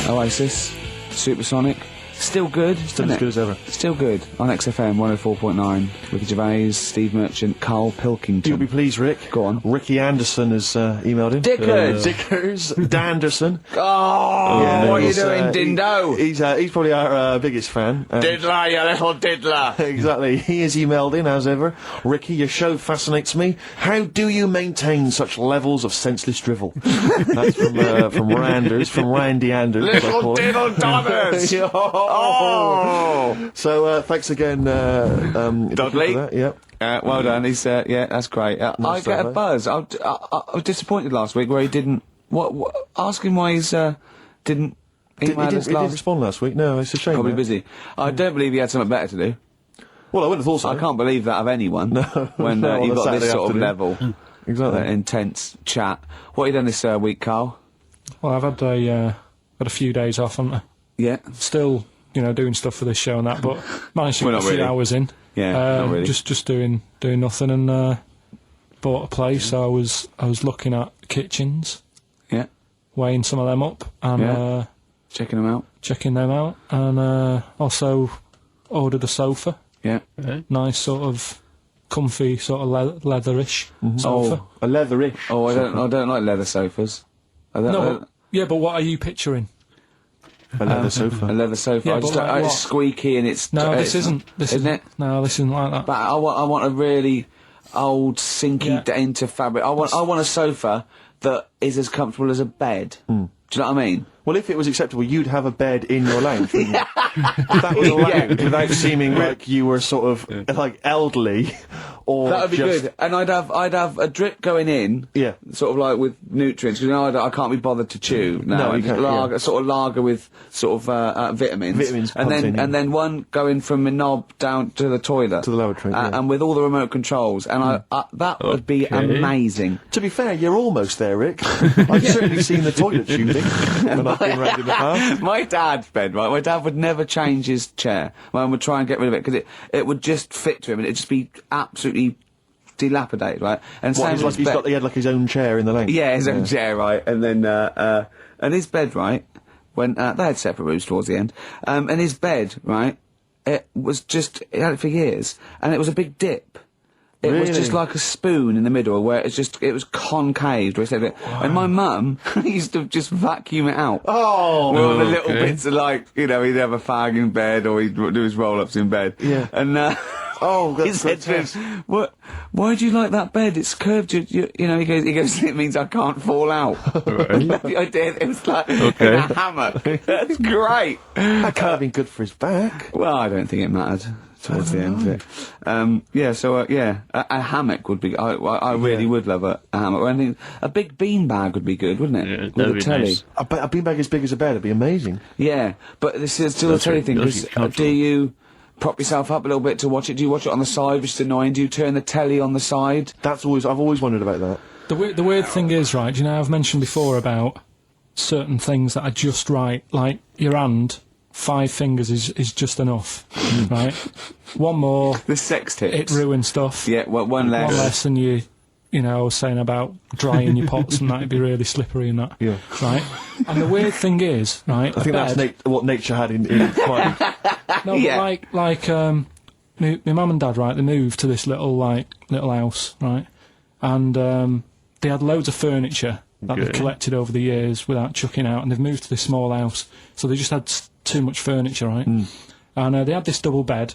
Speaker 2: Oasis, Supersonic, still good.
Speaker 3: Still
Speaker 2: isn't
Speaker 3: as
Speaker 2: it?
Speaker 3: good as ever.
Speaker 2: Still good on XFM 104.9 with Gervais, Steve Merchant, Karl Pilkington.
Speaker 3: You'll be pleased, Rick.
Speaker 2: Go on.
Speaker 3: Ricky Anderson has emailed in.
Speaker 2: Dickers!
Speaker 3: Dickers Danderson.
Speaker 2: Oh,
Speaker 3: Yeah,
Speaker 2: what are you
Speaker 3: he's,
Speaker 2: doing, Dindo?
Speaker 3: He's probably our biggest fan.
Speaker 2: Diddler, you little diddler.
Speaker 3: Exactly. He has emailed in, as ever. Ricky, your show fascinates me. How do you maintain such levels of senseless drivel? That's from Randy Anders. as I call
Speaker 2: Little
Speaker 3: him.
Speaker 2: diddle doggers. Oh!
Speaker 3: So thanks again,
Speaker 2: Dudley.
Speaker 3: for that, Yep.
Speaker 2: Well done. He's yeah, that's great. I
Speaker 3: Nice
Speaker 2: get a
Speaker 3: survey.
Speaker 2: buzz. I was disappointed last week where he didn't. What? Ask him why he's didn't
Speaker 3: He
Speaker 2: email us
Speaker 3: didn't
Speaker 2: last.
Speaker 3: respond last week. No, it's a shame.
Speaker 2: Probably
Speaker 3: that.
Speaker 2: busy. I don't believe he had something better to do.
Speaker 3: Well, I wouldn't have thought so.
Speaker 2: I can't believe that of anyone. When
Speaker 3: No, on
Speaker 2: you've
Speaker 3: a
Speaker 2: got this
Speaker 3: Saturday
Speaker 2: sort of
Speaker 3: afternoon.
Speaker 2: level,
Speaker 3: Exactly.
Speaker 2: intense chat. What have you done this week, Carl?
Speaker 4: Well, I've had a few days off, haven't I?
Speaker 2: Yeah.
Speaker 4: Still, doing stuff for this show and that, but managed to
Speaker 2: Well,
Speaker 4: get a
Speaker 2: not
Speaker 4: few
Speaker 2: really.
Speaker 4: hours in.
Speaker 2: Yeah, not really.
Speaker 4: Just doing nothing, and bought a place. So I was looking at kitchens,
Speaker 2: Yeah.
Speaker 4: weighing some of them up, and
Speaker 2: Yeah. Checking them out.
Speaker 4: checking them out, and also ordered a sofa.
Speaker 2: Yeah.
Speaker 4: Nice sort of comfy sort of leatherish sofa.
Speaker 3: A leatherish.
Speaker 2: Oh, I don't like leather sofas. I don't,
Speaker 4: No, but what are you picturing?
Speaker 3: A leather sofa.
Speaker 2: a leather sofa.
Speaker 4: Yeah,
Speaker 2: I just
Speaker 4: but like
Speaker 2: it's
Speaker 4: what?
Speaker 2: squeaky and it's
Speaker 4: No,
Speaker 2: it's,
Speaker 4: this isn't. This
Speaker 2: isn't it?
Speaker 4: No, this isn't like that.
Speaker 2: But I want a really old, sinky
Speaker 4: Yeah.
Speaker 2: into fabric. I want a sofa that is as comfortable as a bed. Do you know what I mean?
Speaker 3: Well, if it was acceptable, you'd have a bed in your lounge, wouldn't you? If that was allowed, without seeming like you were sort of like elderly, or
Speaker 2: That would be
Speaker 3: just,
Speaker 2: good. And I'd have a drip going in.
Speaker 3: Yeah.
Speaker 2: Sort of like with nutrients, because I can't be bothered to chew.
Speaker 3: No, you can't,
Speaker 2: lager,
Speaker 3: yeah.
Speaker 2: sort of lager with sort of vitamins.
Speaker 3: Vitamins
Speaker 2: and then
Speaker 3: pumped in, yeah.
Speaker 2: and then one going from my knob down to the toilet.
Speaker 3: To the lavatory, yeah.
Speaker 2: And with all the remote controls. And that would be amazing.
Speaker 3: To be fair, you're almost there, Rick. I've certainly seen the toilet tubing when I've been round in the past.
Speaker 2: My dad's bed, right? My dad would never change his chair. My mum would try and get rid of it because it would just fit to him and it'd just be absolutely dilapidated, right? And
Speaker 3: What,
Speaker 2: same
Speaker 3: he's
Speaker 2: with
Speaker 3: like,
Speaker 2: his bed.
Speaker 3: he had like his own chair in the length.
Speaker 2: Yeah, his own chair, right? And then and his bed, right? When they had separate rooms towards the end, and his bed, right? It had it for years, and it was a big dip. It was
Speaker 3: Really?
Speaker 2: just like a spoon in the middle where it was concave. Where it said it. And my mum used to just vacuum it out.
Speaker 3: Oh,
Speaker 2: With all the little bits of he'd have a fag in bed or he'd do his roll-ups in bed.
Speaker 3: Yeah.
Speaker 2: And
Speaker 3: oh,
Speaker 2: he
Speaker 3: that's
Speaker 2: said to
Speaker 3: grotesque.
Speaker 2: him, why do you like that bed? It's curved. He goes, it means I can't fall out. I did. It was like in a hammock. That's great.
Speaker 3: That can't have been good for his back.
Speaker 2: Well, I don't think it mattered towards the end of it. A hammock would be. I really would love a hammock. I think a big beanbag would be good, wouldn't it?
Speaker 1: Yeah,
Speaker 2: With
Speaker 1: that'd
Speaker 2: a
Speaker 1: be
Speaker 2: telly.
Speaker 1: nice.
Speaker 3: A beanbag as big as a bed would be amazing.
Speaker 2: Yeah, but this is still a
Speaker 1: That's
Speaker 2: telly
Speaker 1: right.
Speaker 2: thing.
Speaker 1: That'd
Speaker 2: 'Cause,
Speaker 1: be comfortable.
Speaker 2: do you prop yourself up a little bit to watch it? Do you watch it on the side, which is annoying? Do you turn the telly on the side?
Speaker 3: I've always wondered about that.
Speaker 4: The weird thing is, right, I've mentioned before about certain things that are just right, like your hand, 5 fingers is just enough, right? One more,
Speaker 2: The sex tips.
Speaker 4: it ruins stuff.
Speaker 2: Yeah, one
Speaker 4: One
Speaker 2: less.
Speaker 4: less and I was saying about drying your pots and that, it'd be really slippery and that.
Speaker 3: Yeah.
Speaker 4: Right? And the weird thing is, right,
Speaker 3: I think that's what nature had in mind.
Speaker 4: No,
Speaker 2: Yeah.
Speaker 4: but like my mum and dad, right, they moved to this little house, right? And they had loads of furniture that they've
Speaker 1: Okay.
Speaker 4: collected over the years without chucking out, and they've moved to this small house. So they just had too much furniture, right? And they had this double bed,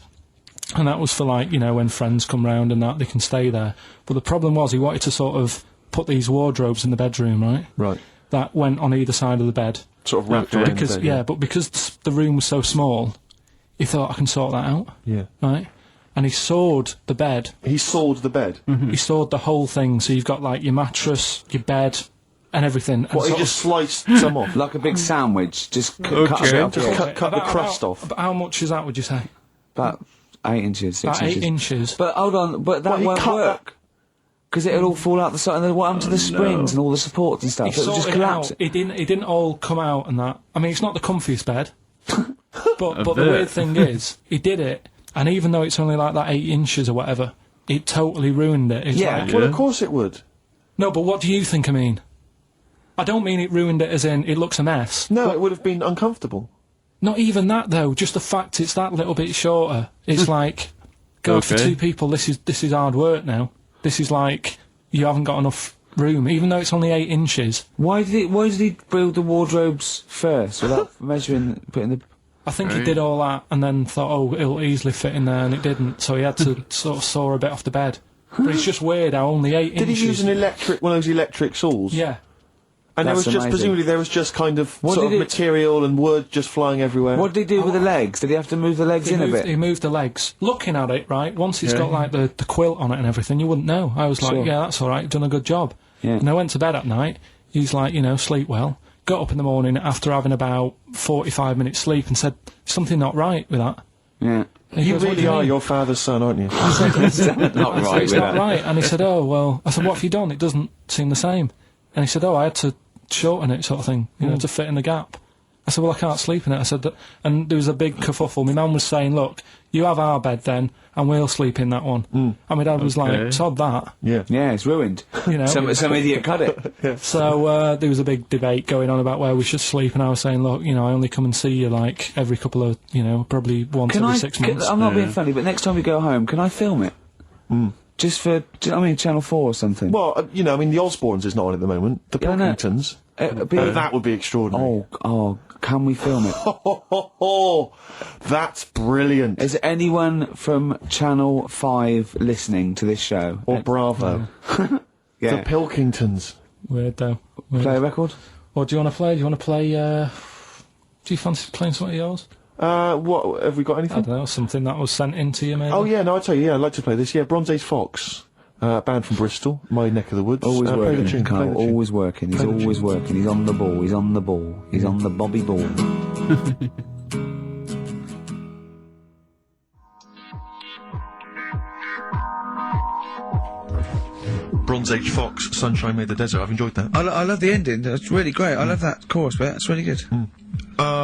Speaker 4: and that was for when friends come round and that, they can stay there. But the problem was he wanted to sort of put these wardrobes in the bedroom, right?
Speaker 3: Right.
Speaker 4: That went on either side of the bed.
Speaker 3: Sort of wrapped around
Speaker 4: Because
Speaker 3: the bed,
Speaker 4: but because the room was so small, he thought I can sort that out,
Speaker 3: Yeah.
Speaker 4: right? And he sawed the bed.
Speaker 3: He sawed the bed.
Speaker 4: He sawed the whole thing. So you've got your mattress, your bed, and everything. And
Speaker 3: What, he
Speaker 4: sort
Speaker 3: just
Speaker 4: of-
Speaker 3: sliced some off?
Speaker 2: Like a big sandwich, just cut a bit off.
Speaker 3: Just
Speaker 2: Yeah.
Speaker 3: cut the crust off.
Speaker 4: About how much is that? Would you say?
Speaker 2: About 8 inches, 6
Speaker 4: About
Speaker 2: inches.
Speaker 4: 8 inches.
Speaker 2: But hold on, but that
Speaker 3: Well, he
Speaker 2: won't
Speaker 3: cut
Speaker 2: work. Because it'll all fall out the side, and then what happened to the springs and all the supports and stuff?
Speaker 4: He
Speaker 2: It'll just
Speaker 4: sorted it
Speaker 2: collapse.
Speaker 4: out. It didn't all come out and that. I mean, it's not the comfiest bed. but the
Speaker 1: bet.
Speaker 4: weird thing is, he did it, and even though it's only like that 8 inches or whatever, it totally ruined it. It's
Speaker 2: Yeah.
Speaker 4: like-
Speaker 3: Well, of course it would.
Speaker 4: no, but what do you think I mean? I don't mean it ruined it as in it looks a mess.
Speaker 3: No, it would have been uncomfortable.
Speaker 4: Not even that though. Just the fact it's that little bit shorter. It's like, God, for
Speaker 1: Okay.
Speaker 4: 2 people, this is hard work now. This is like you haven't got enough room, even though it's only 8 inches.
Speaker 2: Why did he build the wardrobes first without measuring, putting the...
Speaker 4: I think he
Speaker 1: Right.
Speaker 4: did all that and then thought, oh, it'll easily fit in there, and it didn't. So he had to sort of saw a bit off the bed. But it's just weird how only 8
Speaker 3: Did
Speaker 4: inches.
Speaker 3: he use one of those electric saws?
Speaker 4: Yeah.
Speaker 3: And there was
Speaker 2: That's
Speaker 3: just,
Speaker 2: amazing.
Speaker 3: presumably there was just kind of
Speaker 2: What
Speaker 3: sort of
Speaker 2: did it-
Speaker 3: material and wood just flying everywhere.
Speaker 2: What did he do with the legs? Did he have to move the legs in a bit?
Speaker 4: He moved the legs. Looking at it, right, once it's got like the quilt on it and everything, you wouldn't know. I was like,
Speaker 2: Sure.
Speaker 4: yeah, that's all right, you've done a good job.
Speaker 2: Yeah.
Speaker 4: And I went to bed at night. He's like, sleep well. Got up in the morning after having about 45 minutes sleep and said, something not right with that.
Speaker 2: Yeah.
Speaker 4: And he
Speaker 3: You
Speaker 4: goes, "What do
Speaker 3: really are
Speaker 4: mean?"
Speaker 3: your father's son, aren't you?
Speaker 2: Not
Speaker 4: I
Speaker 2: right
Speaker 4: said, it's
Speaker 2: with
Speaker 4: not
Speaker 2: that.
Speaker 4: right. And he said, oh, well, I said, what have you done? It doesn't seem the same. And he said, oh, I had to shorten it, sort of thing, to fit in the gap. I said, well, I can't sleep in it. I said that, and there was a big kerfuffle. My mum was saying, look, you have our bed then, and we'll sleep in that one. And my dad was like, sod that,
Speaker 3: Yeah.
Speaker 2: Yeah, it's ruined. Some idiot cut it.
Speaker 4: So there was a big debate going on about where we should sleep, and I was saying, look, I only come and see you like every couple of, probably once every 6 months.
Speaker 2: I'm not being funny, but next time we go home, can I film it? Just for, Channel 4 or something.
Speaker 3: Well, the Osbournes is not on at the moment. The
Speaker 2: Yeah, I know.
Speaker 3: Pilkingtons.
Speaker 2: It'd be-
Speaker 3: That would be extraordinary.
Speaker 2: Oh, can we film it?
Speaker 3: That's brilliant.
Speaker 2: Is anyone from Channel 5 listening to this show?
Speaker 3: Or Bravo.
Speaker 2: Yeah.
Speaker 3: The Pilkingtons.
Speaker 4: Weird, though. Weird.
Speaker 2: Play a record?
Speaker 4: What do you want to play? Do you want to play, do you fancy playing something of yours?
Speaker 3: What, have we got
Speaker 4: I
Speaker 3: anything?
Speaker 4: don't know, something that was sent in to you, maybe?
Speaker 3: Oh, yeah, no, I'll tell you, I'd like to play this. Yeah, Bronze Age Fox. Band from Bristol, my neck of the woods.
Speaker 2: Always
Speaker 3: play the
Speaker 2: working,
Speaker 3: tune, play
Speaker 2: Carl.
Speaker 3: the tune.
Speaker 2: Always working. He's
Speaker 3: Play the
Speaker 2: always
Speaker 3: tune.
Speaker 2: working. He's on the ball. He's on the ball. He's on the Bobby ball.
Speaker 3: Bronze Age Fox, Sunshine Made the Desert. I've enjoyed that.
Speaker 2: I love the ending. That's really great. I love that chorus bit. That's really good.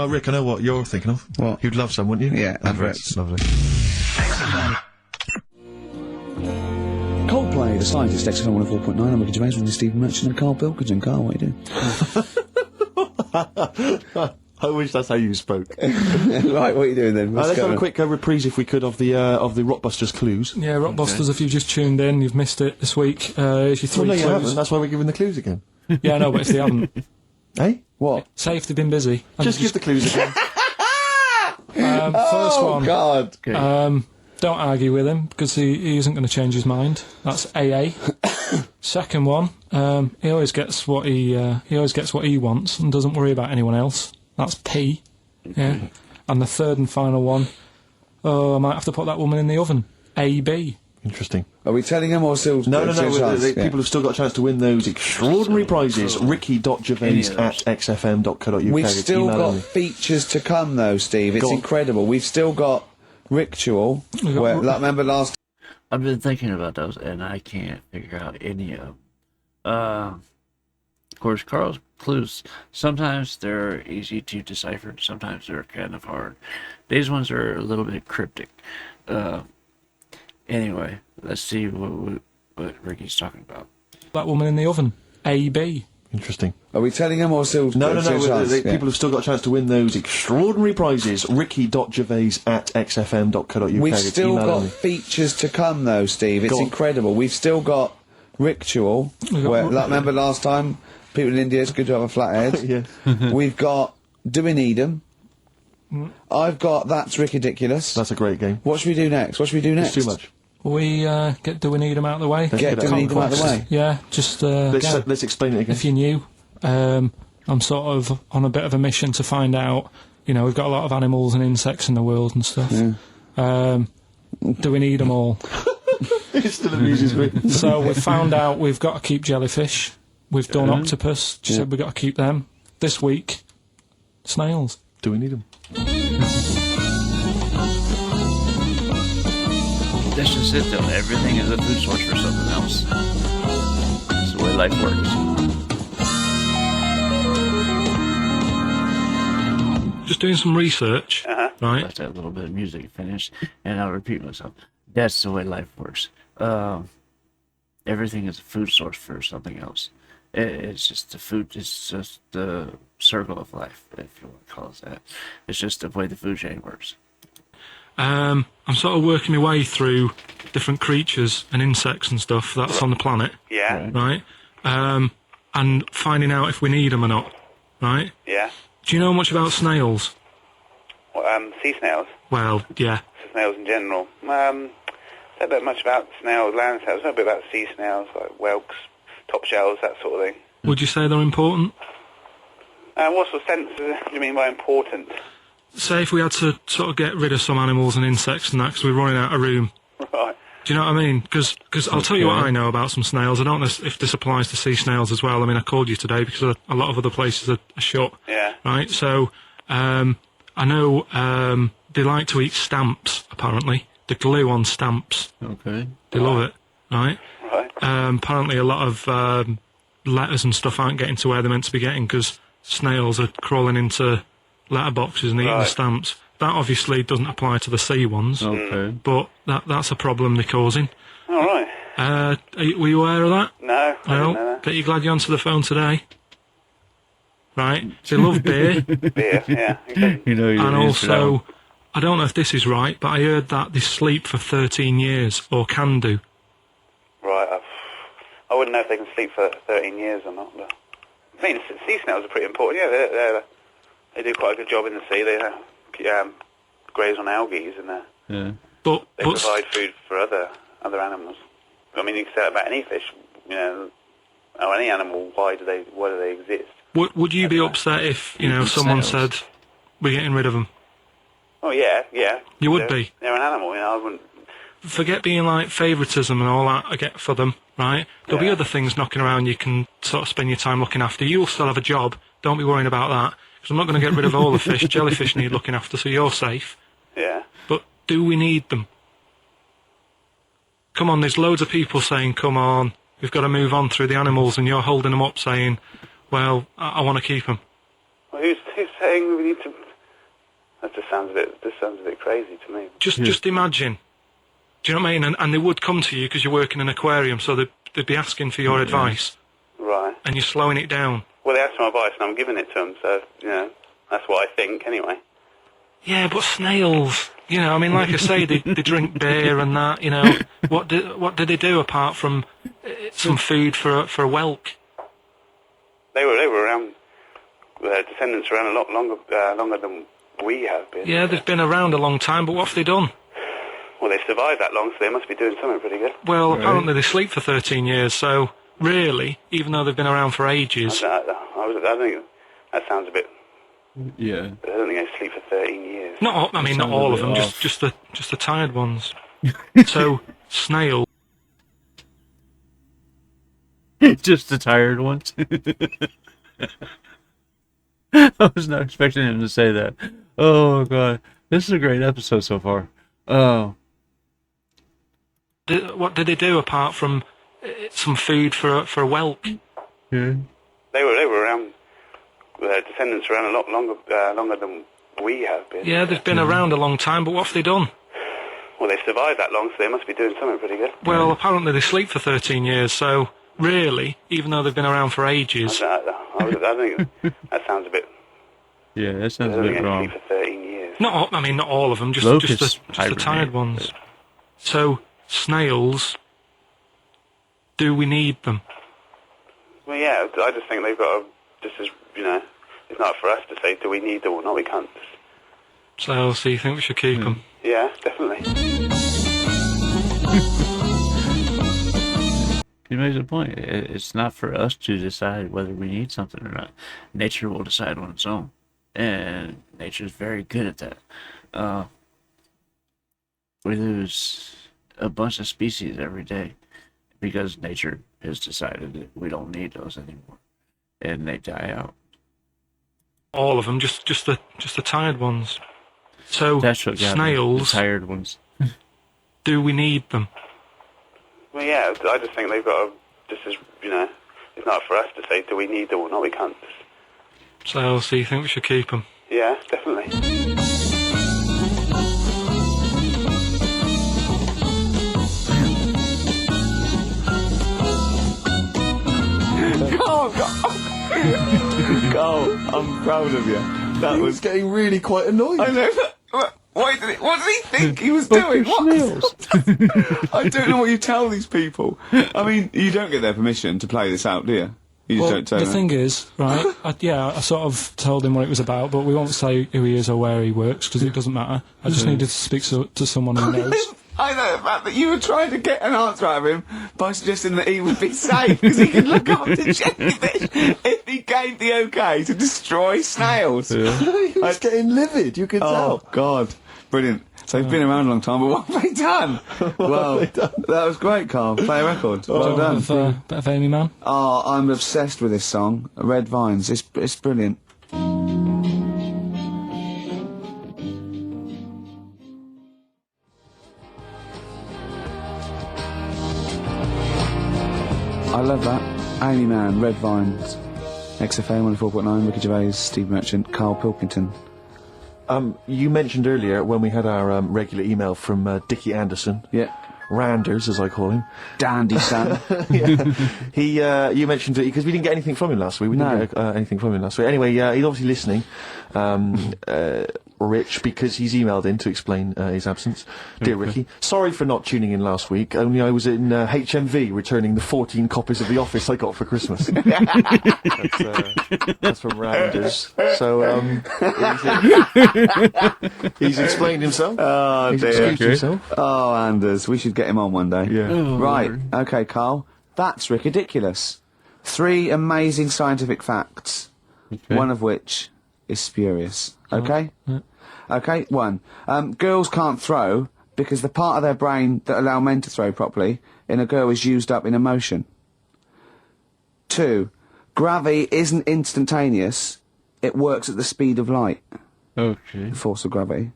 Speaker 3: Rick, I know what you're thinking of.
Speaker 2: What?
Speaker 3: You'd love some, wouldn't you?
Speaker 2: Yeah, adverts.
Speaker 3: Lovely.
Speaker 2: Coldplay, The Scientist, XFM 104.9. I'm Ricky Gervais with Stephen Merchant and Karl Pilkington. Carl, what are you doing?
Speaker 3: I wish that's how you spoke.
Speaker 2: Right, what are you doing then?
Speaker 3: Let's have a quick reprise, if we could, of the Rockbusters clues.
Speaker 4: Yeah, Rockbusters, if you've just tuned in, you've missed it this week. Here's your
Speaker 3: Well,
Speaker 4: three
Speaker 3: no, you
Speaker 4: clues.
Speaker 3: haven't. That's why we're giving the clues again.
Speaker 4: Yeah, I know, but if they haven't,
Speaker 3: Eh?
Speaker 2: What?
Speaker 4: say if they've been busy. And
Speaker 3: Just give the clues again.
Speaker 4: first one.
Speaker 2: God.
Speaker 4: Don't argue with him, because he isn't going to change his mind. That's AA. Second one, he always gets what he wants and doesn't worry about anyone else. That's P. Yeah. And the third and final one, I might have to put that woman in the oven. AB.
Speaker 3: Interesting.
Speaker 2: Are we telling him or still?
Speaker 3: No.
Speaker 2: Yeah.
Speaker 3: People have still got a chance to win those extraordinary prizes. Ricky.gervais@xfm.co.uk.
Speaker 2: We've
Speaker 3: It's
Speaker 2: still
Speaker 3: email
Speaker 2: got
Speaker 3: only.
Speaker 2: features to come, though, Steve. It's
Speaker 3: Go on.
Speaker 2: incredible. We've still got Ritual.
Speaker 4: We've got
Speaker 2: Where, remember last
Speaker 1: I've been thinking about those, and I can't figure out any of them. Of course, Carl's clues, sometimes they're easy to decipher, sometimes they're kind of hard. These ones are a little bit cryptic. Anyway, let's see what Ricky's talking about.
Speaker 4: That woman in the oven. AB.
Speaker 3: Interesting.
Speaker 2: Are we telling him or still?
Speaker 3: No.
Speaker 2: still us? Yeah.
Speaker 3: People have still got a chance to win those extraordinary prizes. Ricky.gervais@xfm.co.uk.
Speaker 2: We've
Speaker 3: It's
Speaker 2: still
Speaker 3: email
Speaker 2: got
Speaker 3: only.
Speaker 2: features to come, though, Steve. It's
Speaker 3: Go on.
Speaker 2: incredible. We've still got Ritual.
Speaker 4: We've got
Speaker 2: Where, remember last time? People in India, it's good to have a flat head.
Speaker 3: Yeah.
Speaker 2: We've got Do We Need 'Em? I've got That's Ridiculous.
Speaker 3: That's a great game.
Speaker 2: What should we do next? What should we do next?
Speaker 3: It's too much.
Speaker 4: We Do We Need 'Em out of the way?
Speaker 3: Let's
Speaker 2: Get
Speaker 3: get
Speaker 2: Do
Speaker 3: it
Speaker 2: We
Speaker 3: out.
Speaker 2: Need 'Em out of the way?
Speaker 4: Yeah, just
Speaker 3: Let's explain it again.
Speaker 4: if you're new, I'm sort of on a bit of a mission to find out, we've got a lot of animals and insects in the world and stuff. Do we need them all?
Speaker 3: It still amuses me.
Speaker 4: So we've found out we've got to keep jellyfish. We've done octopus. She said we've got to keep them. This week, snails.
Speaker 3: Do we need them?
Speaker 1: That's just it, though. Everything is a food source for something else. That's the way life works.
Speaker 4: Just doing some research, right?
Speaker 1: Let that little bit of music finish, and I'll repeat myself. That's the way life works. Everything is a food source for something else. It's just the food. It's just the circle of life, if you want to call it that. It's just the way the food chain works.
Speaker 4: I'm sort of working my way through different creatures and insects and stuff that's on the planet,
Speaker 5: Yeah,
Speaker 4: right? And finding out if we need them or not, right?
Speaker 5: yeah.
Speaker 4: Do you know much about snails?
Speaker 5: Well, sea snails,
Speaker 4: Well, yeah.
Speaker 5: snails in general. Don't know much about snails, land snails. Know a bit about sea snails, like whelks, top shells, that sort of thing.
Speaker 4: Would you say they're important?
Speaker 5: What sort of sense do you mean by important?
Speaker 4: Say if we had to sort of get rid of some animals and insects and that because we're running out of room.
Speaker 5: Right.
Speaker 4: Do you know what I mean? Because I'll tell you what I know about some snails. I don't know if this applies to sea snails as well. I mean, I called you today because a lot of other places are shut.
Speaker 5: Yeah.
Speaker 4: Right? So, I know they like to eat stamps, apparently. The glue on stamps.
Speaker 1: Okay.
Speaker 4: They love it, right?
Speaker 5: Right.
Speaker 4: Apparently a lot of letters and stuff aren't getting to where they're meant to be getting because snails are crawling into letterboxes and eating the stamps. That obviously doesn't apply to the sea ones.
Speaker 1: Okay.
Speaker 4: But that's a problem they're causing.
Speaker 5: All right.
Speaker 4: Were you aware of that?
Speaker 5: No, I didn't know that.
Speaker 4: Bet you're glad you're onto the phone today. Right? They love beer.
Speaker 5: Beer, yeah. Okay.
Speaker 1: You know,
Speaker 4: And also, I don't know if this is right, but I heard that they sleep for 13 years, or can do.
Speaker 5: Right. I wouldn't know if they can sleep for 13 years or not. But I mean, sea snails are pretty important. Yeah, they do quite a good job in the sea. They graze on algae and
Speaker 1: Yeah.
Speaker 4: But
Speaker 5: they provide food for other animals. I mean, you can say that about any fish, you know, or any animal. Why do they exist?
Speaker 4: would you be upset if, you know, someone
Speaker 1: Snails.
Speaker 4: said, we're getting rid of them?
Speaker 5: Oh yeah.
Speaker 4: You would be.
Speaker 5: They're an animal, you know. I wouldn't.
Speaker 4: Forget being like favouritism and all that I get for them, right? There'll be
Speaker 5: Yeah.
Speaker 4: other things knocking around you can sort of spend your time looking after. You'll still have a job. Don't be worrying about that. Because I'm not going to get rid of all the fish. Jellyfish need looking after, so you're safe.
Speaker 5: Yeah.
Speaker 4: But do we need them? Come on, there's loads of people saying, come on, we've got to move on through the animals, and you're holding them up saying, well, I want to keep them.
Speaker 5: Well, who's saying we need to? That just sounds a bit crazy to me.
Speaker 4: Just imagine. Do you know what I mean? And they would come to you because you work in an aquarium, so they'd be asking for your advice,
Speaker 5: Right.
Speaker 4: and you're slowing it down.
Speaker 5: Well, they asked for my advice, and I'm giving it to them. So you know, that's what I think anyway.
Speaker 4: Yeah, but snails, you know, I mean, like I say, they drink beer and that, you know. What did they do apart from some food for a whelk?
Speaker 5: They were around. Their descendants around a lot longer than we have been.
Speaker 4: Yeah, they've been around a long time, but what have they done?
Speaker 5: Well, they've survived that long, so they must be doing something pretty good.
Speaker 4: Well, apparently they sleep for 13 years, so really, even though they've been around for ages...
Speaker 5: I think that sounds a bit...
Speaker 1: Yeah.
Speaker 5: I don't think they sleep for 13 years.
Speaker 4: Not all of them,
Speaker 1: off.
Speaker 4: just the tired ones. So, snail...
Speaker 1: Just the tired ones. I was not expecting him to say that. Oh god, this is a great episode so far. Oh,
Speaker 4: What did they do apart from some food for a whelk?
Speaker 1: yeah.
Speaker 5: They were around. Their descendants around a lot longer than we have been.
Speaker 4: Yeah, they've been around a long time, but what have they done?
Speaker 5: Well, they've survived that long, so they must be doing something pretty good.
Speaker 4: Well, apparently they sleep for 13 years, so really, even though they've been around for ages...
Speaker 5: I think that sounds a bit...
Speaker 1: Yeah, that
Speaker 5: I
Speaker 1: sounds a
Speaker 5: don't
Speaker 1: bit
Speaker 5: think they
Speaker 1: wrong.
Speaker 5: sleep for 13 years.
Speaker 4: Not all of them, just
Speaker 1: Locusts
Speaker 4: the tired
Speaker 1: hibernate.
Speaker 4: ones. So, snails, do we need them?
Speaker 5: Well, yeah, I just think they've got to... Just as, you know, it's not for us to say, do we need them or not, we can't.
Speaker 4: So you think we should keep them?
Speaker 5: Yeah, definitely.
Speaker 1: He makes a point. It's not for us to decide whether we need something or not. Nature will decide on its own, and nature's very good at that. We lose a bunch of species every day because nature has decided that we don't need those anymore, and they die out.
Speaker 4: All of them, just the tired ones. So
Speaker 1: That's what got me, the
Speaker 4: snails,
Speaker 1: tired ones.
Speaker 4: do we need them?
Speaker 5: Well, yeah, I just think they've got to... Just as, you know, it's not for us to say, do we need them or not, we can't.
Speaker 4: So you think we should keep them?
Speaker 5: Yeah, definitely.
Speaker 2: Carl, I'm proud of you. That
Speaker 3: He
Speaker 2: was...
Speaker 3: was getting really quite annoyed.
Speaker 2: I know. What did he think he was doing? What? I don't know what you tell these people. I mean, you don't get their permission to play this out, do you? You just
Speaker 4: Well,
Speaker 2: don't tell
Speaker 4: the
Speaker 2: them.
Speaker 4: thing is, right, I sort of told him what it was about, but we won't say who he is or where he works, because it doesn't matter. I just needed to speak to someone who knows.
Speaker 2: I know the fact that you were trying to get an answer out of him by suggesting that he would be safe because he could look after jellyfish if he gave the okay to destroy snails.
Speaker 3: He was getting livid, you could
Speaker 2: Oh,
Speaker 3: tell.
Speaker 2: God. Brilliant. So he's been around a long time, but what have they done? Well, that was great, Carl. Play a record. Well done.
Speaker 4: Bit of Amy Man.
Speaker 2: Oh, I'm obsessed with this song, Red Vines. It's brilliant. I love that. Amy Man, Red Vines, XFM 104.9, Ricky Gervais, Steve Merchant, Karl Pilkington.
Speaker 3: You mentioned earlier when we had our regular email from Dickie Anderson.
Speaker 2: Yeah.
Speaker 3: Randers, as I call him.
Speaker 2: Dandy son.
Speaker 3: Yeah. You mentioned it because we didn't get anything from him last week. We didn't get anything from him last week. Anyway, he's obviously listening. Rich, because he's emailed in to explain his absence. Dear Ricky, sorry for not tuning in last week. Only I was in HMV returning the 14 copies of The Office I got for Christmas. That's from Rounders. So he's explained himself.
Speaker 2: Oh,
Speaker 3: He's
Speaker 2: dear.
Speaker 3: excused himself.
Speaker 2: Oh, Anders, we should get him on one day.
Speaker 3: Yeah.
Speaker 2: Right, okay, Carl. That's ridiculous. 3 amazing scientific facts, one of which is spurious. Okay? Okay, 1. Girls can't throw because the part of their brain that allow men to throw properly in a girl is used up in emotion. 2. Gravity isn't instantaneous. It works at the speed of light.
Speaker 1: Okay.
Speaker 2: The force of gravity.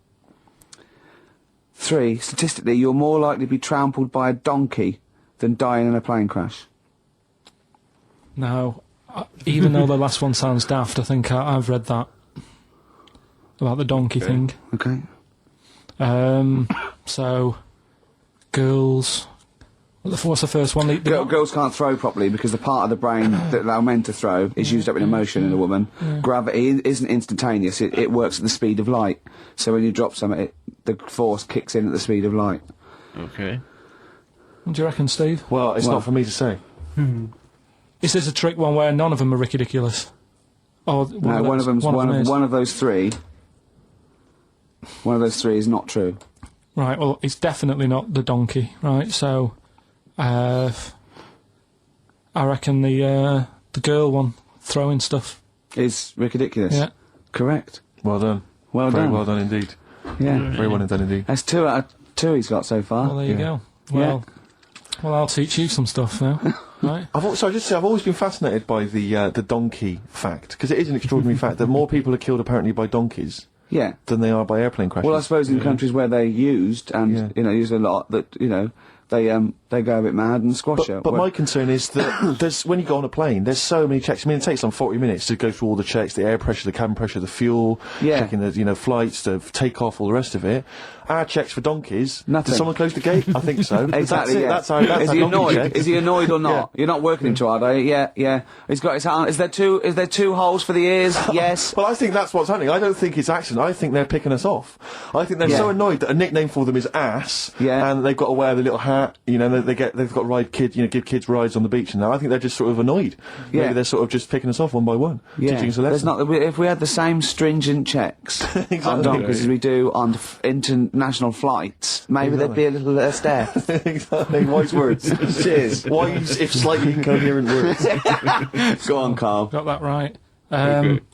Speaker 2: 3. Statistically, you're more likely to be trampled by a donkey than dying in a plane crash.
Speaker 4: Now, even though the last one sounds daft, I think I've read that about the donkey thing.
Speaker 2: Okay.
Speaker 4: So, girls. What's the first one?
Speaker 2: Girls can't throw properly because the part of the brain that allow men to throw is used up in emotion in a woman. Gravity isn't instantaneous. It works at the speed of light. So when you drop something, the force kicks in at the speed of light.
Speaker 1: Okay.
Speaker 4: What do you reckon, Steve?
Speaker 3: Well, it's not for me to say.
Speaker 4: Is this a trick one where none of them are ridiculous? Or
Speaker 2: No, one of them's one of those 3. One of those 3 is not true.
Speaker 4: Right, well, it's definitely not the donkey, right? So, I reckon the girl one, throwing stuff.
Speaker 2: Is ridiculous.
Speaker 4: Yeah.
Speaker 2: Correct.
Speaker 3: Well done.
Speaker 2: Well
Speaker 3: Very
Speaker 2: done.
Speaker 3: well done indeed.
Speaker 2: Yeah.
Speaker 3: Very well done indeed.
Speaker 2: That's 2 out of 2 he's got so far.
Speaker 4: Well, there you go. Well, I'll teach you some stuff now, right?
Speaker 3: I've always been fascinated by the donkey fact, because it is an extraordinary fact that more people are killed apparently by donkeys
Speaker 2: Yeah.
Speaker 3: than they are by airplane crashes.
Speaker 2: Well, I suppose in countries where they're used and used a lot, that they go a bit mad and squash it.
Speaker 3: But my concern is that there's when you go on a plane, there's so many checks. I mean, it takes them 40 minutes to go through all the checks: the air pressure, the cabin pressure, the fuel, checking the flights, the takeoff, all the rest of it. Our checks for donkeys.
Speaker 2: Nothing.
Speaker 3: Did someone close the gate? I think so.
Speaker 2: Exactly.
Speaker 3: That's
Speaker 2: Yeah.
Speaker 3: it. That's
Speaker 2: is
Speaker 3: our
Speaker 2: he
Speaker 3: donkey
Speaker 2: annoyed?
Speaker 3: check.
Speaker 2: Is he annoyed or not?
Speaker 3: Yeah.
Speaker 2: You're not working him too hard, are you? Yeah. He's got his hand. Is there 2 holes for the ears? Yes.
Speaker 3: Well, I think that's what's happening. I don't think it's accident. I think they're picking us off. I think they're so annoyed that a nickname for them is ass, and they've got to wear the little hat. You know, they've got to ride give kids rides on the beach and that. I think they're just sort of annoyed.
Speaker 2: Yeah.
Speaker 3: Maybe they're sort of just picking us off one by one, teaching us a lesson.
Speaker 2: If we had the same stringent checks on donkeys as we do on international flights, maybe there'd be a little less death.
Speaker 3: Exactly. Wise words.
Speaker 2: Cheers.
Speaker 3: Wise, if slightly incoherent words.
Speaker 2: Go on, Carl.
Speaker 4: Got that right.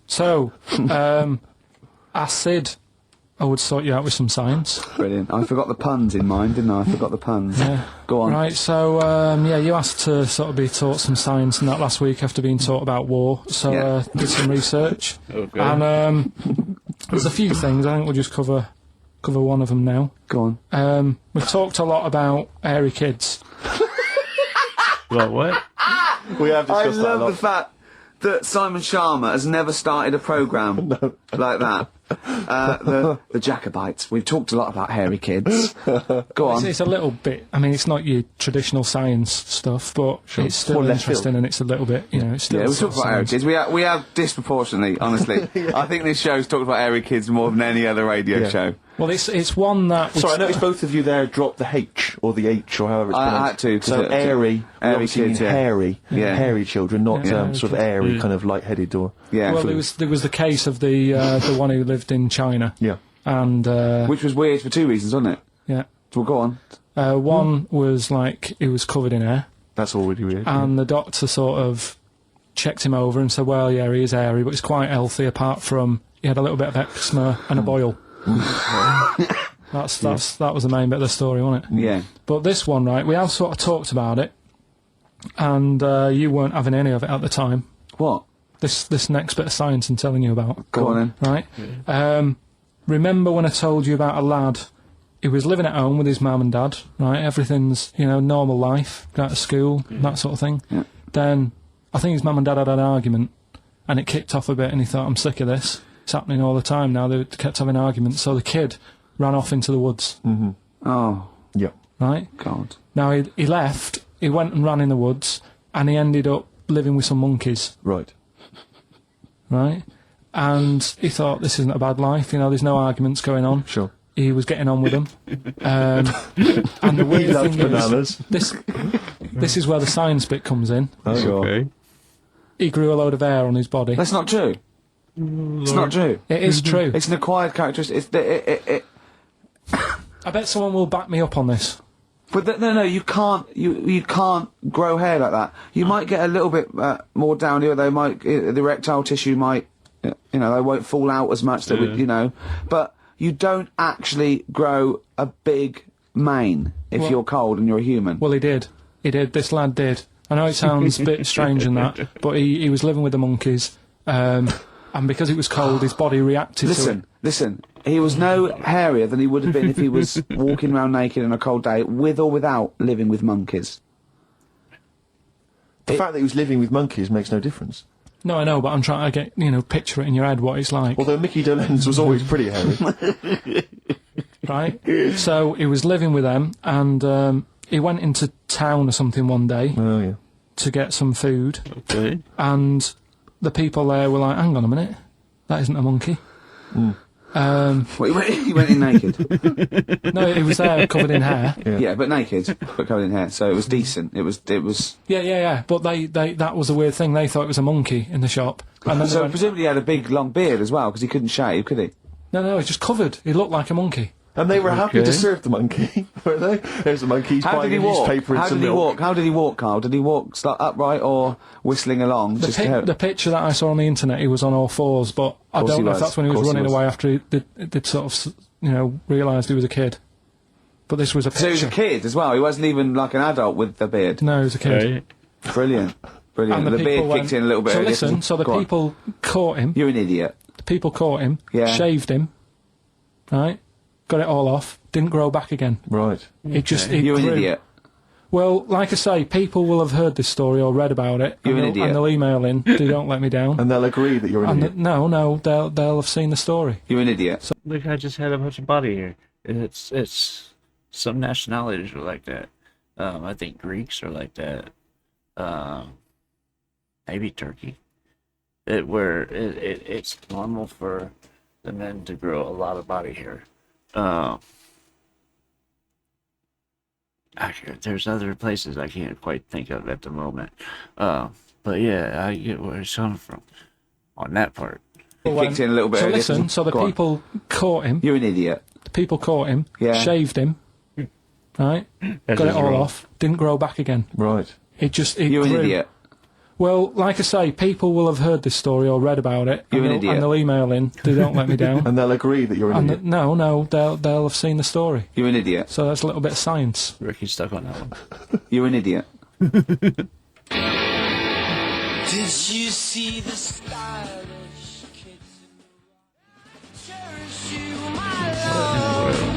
Speaker 4: So, acid. I would sort you out with some science.
Speaker 2: Brilliant. I forgot the puns in mind, didn't I? I forgot the puns.
Speaker 4: Yeah.
Speaker 2: Go on.
Speaker 4: Right, so, you asked to sort of be taught some science and that last week after being taught about war, so did some research.
Speaker 1: Okay.
Speaker 4: And there's a few things, I think we'll just cover one of them now.
Speaker 2: Go on.
Speaker 4: We've talked a lot about hairy kids.
Speaker 1: Well, what?
Speaker 3: We have
Speaker 2: I
Speaker 3: discussed that a
Speaker 2: love
Speaker 3: lot.
Speaker 2: the fact that Simon Sharma has never started a programme like that. The Jacobites. We've talked a lot about hairy kids. Go on.
Speaker 4: It's a little bit, I mean, it's not your traditional science stuff, but it's still
Speaker 3: More left
Speaker 4: interesting
Speaker 3: field.
Speaker 4: and it's a little bit, it's still...
Speaker 2: Yeah, we
Speaker 4: sort
Speaker 2: talk
Speaker 4: of
Speaker 2: about hairy
Speaker 4: science.
Speaker 2: kids. We have disproportionately, honestly. I think this show's talked about hairy kids more than any other radio show.
Speaker 4: Well, it's one that...
Speaker 3: Sorry, I noticed both of you there dropped the H, or the H, or however it's pronounced.
Speaker 2: I had to, 'cause
Speaker 3: So
Speaker 2: it-
Speaker 3: airy,
Speaker 2: airy
Speaker 3: obviously
Speaker 2: kids, yeah.
Speaker 3: hairy,
Speaker 2: Yeah.
Speaker 3: hairy children, not
Speaker 4: Yeah.
Speaker 3: sort of airy, kind of light-headed or...
Speaker 2: Yeah.
Speaker 4: Well, there was the case of the one who lived in China.
Speaker 3: Yeah.
Speaker 4: And...
Speaker 2: Which was weird for 2 reasons, wasn't it?
Speaker 4: yeah.
Speaker 2: Well, go on.
Speaker 4: One was like he was covered in hair,
Speaker 3: That's already weird.
Speaker 4: and the doctor sort of checked him over and said, well, yeah, he is hairy, but he's quite healthy apart from he had a little bit of eczema and a boil. That was the main bit of the story, wasn't it?
Speaker 2: Yeah.
Speaker 4: But this one, right, we have sort of talked about it, and you weren't having any of it at the time.
Speaker 2: What?
Speaker 4: This next bit of science I'm telling you about.
Speaker 2: Go on then.
Speaker 4: Right? Remember when I told you about a lad who was living at home with his mum and dad, right? Everything's, normal life, go to school, that sort of thing.
Speaker 2: Yeah.
Speaker 4: Then I think his mum and dad had an argument, and it kicked off a bit, and he thought, I'm sick of this. It's happening all the time now. They kept having arguments, so the kid ran off into the woods.
Speaker 3: Mm-hmm.
Speaker 2: Oh,
Speaker 3: Yep.
Speaker 4: Right?
Speaker 2: God.
Speaker 4: Now, he left, he went and ran in the woods, and he ended up living with some monkeys.
Speaker 3: Right.
Speaker 4: Right? And he thought, this isn't a bad life, there's no arguments going on.
Speaker 3: Sure.
Speaker 4: He was getting on with them. And the
Speaker 3: He
Speaker 4: weird
Speaker 3: loved
Speaker 4: thing
Speaker 3: bananas.
Speaker 4: is, this is where the science bit comes in.
Speaker 3: Oh,
Speaker 2: Sure.
Speaker 4: He grew a load of hair on his body.
Speaker 2: That's not true. It's not true.
Speaker 4: It is true.
Speaker 2: It's an acquired characteristic.
Speaker 4: I bet someone will back me up on this.
Speaker 2: But no, you can't. You can't grow hair like that. You might get a little bit more down here. They might the erectile tissue might, they won't fall out as much. That would, but you don't actually grow a big mane if you're cold and you're a human.
Speaker 4: Well, he did. This lad did. I know it sounds a bit strange and that, but he was living with the monkeys, and because it was cold, his body reacted to it.
Speaker 2: Listen. He was no hairier than he would have been if he was walking around naked on a cold day, with or without living with monkeys.
Speaker 3: The fact that he was living with monkeys makes no difference.
Speaker 4: No, I know, but I'm trying to get, picture it in your head what it's like.
Speaker 3: Although Mickey Dolenz was always pretty hairy.
Speaker 4: Right? So he was living with them, and he went into town or something one day
Speaker 3: Oh, yeah.
Speaker 4: to get some food,
Speaker 1: Okay.
Speaker 4: and the people there were like, hang on a minute, that isn't a monkey.
Speaker 2: Well, he went in naked.
Speaker 4: No, he was there covered in hair.
Speaker 2: Yeah, but naked, but covered in hair. So it was decent. It was.
Speaker 4: Yeah. But they that was the weird thing. They thought it was a monkey in the shop. And then they
Speaker 2: So
Speaker 4: went,
Speaker 2: presumably he had a big long beard as well because he couldn't shave, could he?
Speaker 4: no, he's just covered. He looked like a monkey.
Speaker 3: And they were happy
Speaker 1: Okay.
Speaker 3: to serve the monkey, weren't they? There's the monkey, he's
Speaker 2: How
Speaker 3: buying
Speaker 2: did he
Speaker 3: a
Speaker 2: walk?
Speaker 3: newspaper and
Speaker 2: How
Speaker 3: some
Speaker 2: did he
Speaker 3: milk.
Speaker 2: walk? How did he walk, Carl? Did he walk upright or whistling along?
Speaker 4: The picture that I saw on the internet, he was on all fours, but I
Speaker 2: Course
Speaker 4: don't
Speaker 2: he
Speaker 4: know if
Speaker 2: was.
Speaker 4: that's when he was
Speaker 2: Course he
Speaker 4: running
Speaker 2: was.
Speaker 4: away after he did sort of, realised he was a kid. But this was a picture.
Speaker 2: So he was a kid as well. He wasn't even like an adult with the beard.
Speaker 4: No, he was a kid.
Speaker 1: Right.
Speaker 2: Brilliant.
Speaker 4: And
Speaker 2: The
Speaker 4: people
Speaker 2: beard
Speaker 4: went,
Speaker 2: kicked in a little bit.
Speaker 4: So
Speaker 2: earlier.
Speaker 4: listen, so the
Speaker 2: Go on.
Speaker 4: people caught him.
Speaker 2: You're an idiot.
Speaker 4: The people caught him.
Speaker 2: Yeah.
Speaker 4: Shaved him. Right. Got it all off. Didn't grow back again.
Speaker 3: Right.
Speaker 4: It just. It
Speaker 2: You're an
Speaker 4: grew.
Speaker 2: idiot.
Speaker 4: Well, like I say, people will have heard this story or read about it.
Speaker 2: You're
Speaker 4: and
Speaker 2: an
Speaker 4: they'll-
Speaker 2: idiot.
Speaker 4: And they'll email in. They don't let me down.
Speaker 3: And they'll agree that you're an
Speaker 4: And
Speaker 3: idiot.
Speaker 4: no, they'll have seen the story.
Speaker 2: You're an idiot.
Speaker 1: Look, I just had a bunch of body hair. It's some nationalities are like that. I think Greeks are like that. Maybe Turkey. It's normal for the men to grow a lot of body hair. Actually, there's other places I can't quite think of at the moment. But yeah, I get where it's coming from on that part.
Speaker 2: He kicked in a little bit
Speaker 4: So
Speaker 2: earlier.
Speaker 4: listen, so the
Speaker 2: Go on.
Speaker 4: people caught him.
Speaker 2: You're an idiot.
Speaker 4: The people caught him.
Speaker 2: Yeah.
Speaker 4: Shaved him. Right.
Speaker 1: That's
Speaker 4: Got it
Speaker 1: just
Speaker 4: all
Speaker 1: wrong.
Speaker 4: off. Didn't grow back again.
Speaker 3: Right.
Speaker 4: It
Speaker 2: You're an
Speaker 4: grew.
Speaker 2: idiot.
Speaker 4: Well, like I say, people will have heard this story or read about it.
Speaker 2: You're
Speaker 4: and
Speaker 2: an
Speaker 4: they'll-
Speaker 2: idiot.
Speaker 4: And they'll email in. They don't let me down.
Speaker 3: And they'll agree that you're an
Speaker 4: And
Speaker 3: idiot.
Speaker 4: no, they'll have seen the story.
Speaker 2: You're an idiot.
Speaker 4: So that's a little bit of science.
Speaker 1: Ricky's stuck on that one.
Speaker 2: You're an idiot.
Speaker 6: Did you see the stylish kids in the cherish you, my love?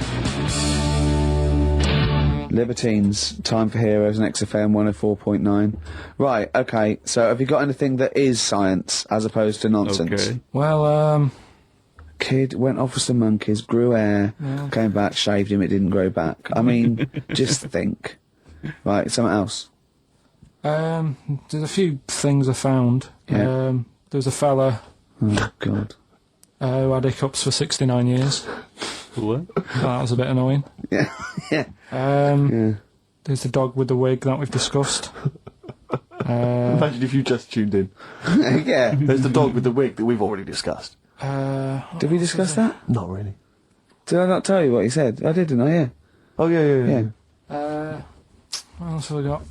Speaker 2: Libertines, Time for Heroes and XFM 104.9. Right, okay, so have you got anything that is science as opposed to nonsense?
Speaker 1: Okay.
Speaker 4: Well,
Speaker 2: Kid went off with some monkeys, grew hair, came back, shaved him, it didn't grow back. I mean, just think. Right, something else.
Speaker 4: there's a few things I found.
Speaker 2: Yeah.
Speaker 4: There's a fella
Speaker 2: Oh, God.
Speaker 4: who had hiccups for 69 years.
Speaker 1: What?
Speaker 4: That was a bit annoying.
Speaker 2: Yeah, yeah.
Speaker 4: Yeah. There's the dog with the wig that we've discussed.
Speaker 3: Imagine if you just tuned in.
Speaker 2: Yeah.
Speaker 3: There's the dog with the wig that we've already discussed.
Speaker 2: Did we discuss that?
Speaker 3: Not really.
Speaker 2: Did I not tell you what he said? I did, didn't I? Yeah.
Speaker 3: Oh, yeah.
Speaker 4: What else have we got?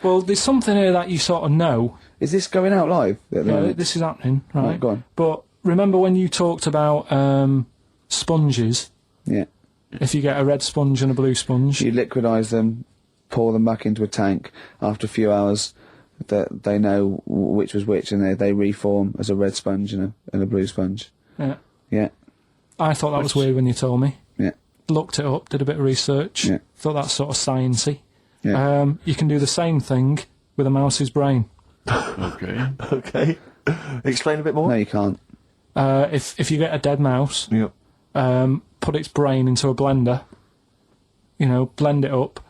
Speaker 4: Well, there's something here that you sort of know.
Speaker 2: Is this going out live?
Speaker 4: Yeah, this is happening, right?
Speaker 2: Right, go on.
Speaker 4: But remember when you talked about sponges?
Speaker 2: Yeah.
Speaker 4: If you get a red sponge and a blue sponge,
Speaker 2: You liquidise them, pour them back into a tank. After a few hours, they know which was which, and they reform as a red sponge and a blue sponge.
Speaker 4: yeah.
Speaker 2: Yeah.
Speaker 4: I thought that was weird when you told me.
Speaker 2: Yeah.
Speaker 4: Looked it up, did a bit of research.
Speaker 2: Yeah.
Speaker 4: Thought that's sort of sciencey.
Speaker 2: Yeah.
Speaker 4: You can do the same thing with a mouse's brain.
Speaker 1: Okay.
Speaker 3: Okay. Explain a bit more?
Speaker 2: No, you can't.
Speaker 4: If you get a dead mouse,
Speaker 3: Yeah.
Speaker 4: put its brain into a blender, blend it up,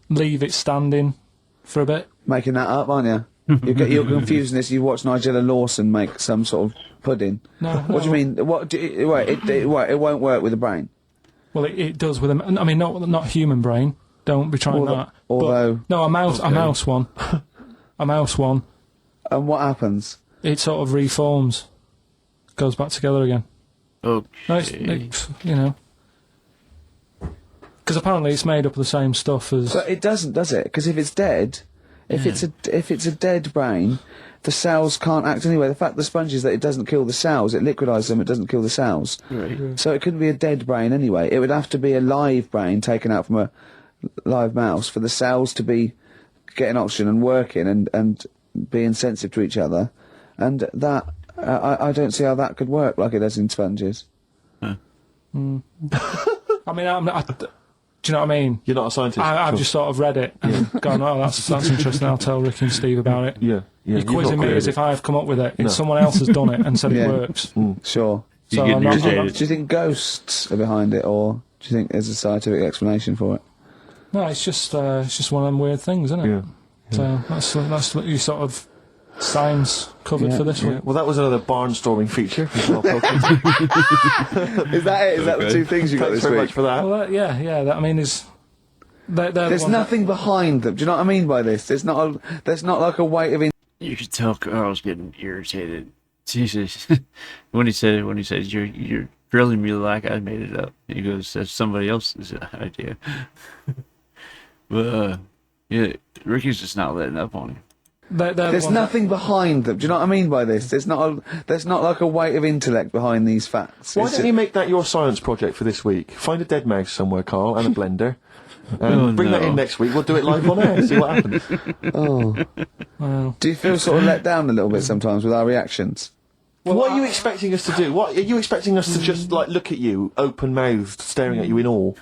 Speaker 4: leave it standing for a bit.
Speaker 2: Making that up, aren't you? You're confusing this. You watch Nigella Lawson make some sort of pudding.
Speaker 4: No.
Speaker 2: What do you mean? It won't work with the brain.
Speaker 4: Well, it does with I mean, not human brain. Don't be trying that.
Speaker 2: Although,
Speaker 4: But, no, a mouse one. A mouse one.
Speaker 2: and what happens?
Speaker 4: It sort of reforms, goes back together again.
Speaker 1: Okay.
Speaker 4: No, it's because apparently it's made up of the same stuff as.
Speaker 2: But it doesn't, does it? Because if it's dead, if it's a dead brain, the cells can't act anyway. The fact the sponge is that it doesn't kill the cells, it liquidises them, it doesn't kill the cells.
Speaker 1: Right.
Speaker 2: So it couldn't be a dead brain anyway. It would have to be a live brain taken out from a live mouse for the cells to be getting oxygen and working and being sensitive to each other. And that, I don't see how that could work like it does in sponges.
Speaker 4: I mean, do you know what I mean?
Speaker 3: You're not a scientist?
Speaker 4: I've
Speaker 3: Cool.
Speaker 4: just sort of read it and gone, oh, that's interesting. I'll tell Ricky and Steve about it.
Speaker 3: Yeah.
Speaker 4: You're quizzing me as if I've come up with it. It's someone else has done it and said
Speaker 2: Yeah.
Speaker 4: it works.
Speaker 2: Sure.
Speaker 4: So
Speaker 1: You
Speaker 4: I'm
Speaker 1: get
Speaker 4: not,
Speaker 1: irritated.
Speaker 2: Do you think ghosts are behind it, or do you think there's a scientific explanation for it?
Speaker 4: no, it's just one of them weird things, isn't it?
Speaker 3: Yeah.
Speaker 4: So that's what you sort of science covered for this
Speaker 3: Yeah.
Speaker 4: week.
Speaker 3: Well, that was another barnstorming feature. Karl Pilkington.
Speaker 2: Is that it? Is that the two things you got
Speaker 3: Thanks
Speaker 2: this
Speaker 3: very
Speaker 2: week?
Speaker 3: much for that.
Speaker 4: Well, that, I mean, is
Speaker 2: There's nothing behind them. Do you know what I mean by this? There's not like a weight of.
Speaker 1: You could tell Carl's getting irritated. Jesus. when he said you're drilling me like I made it up. He goes, that's somebody else's idea. But yeah, Ricky's just not letting up on him.
Speaker 2: There's nothing behind them. Do you know what I mean by this? There's not like a weight of intellect behind these facts.
Speaker 3: Why
Speaker 2: It's
Speaker 3: don't you make that your science project for this week? Find a dead mouse somewhere, Carl, and a blender. And bring that in next week. We'll do it live on air. See what happens.
Speaker 4: Well,
Speaker 2: Do you feel sort of let down a little bit sometimes with our reactions?
Speaker 3: What are you expecting us to do? What are you expecting us to just like look at you, open mouthed, staring at you in awe?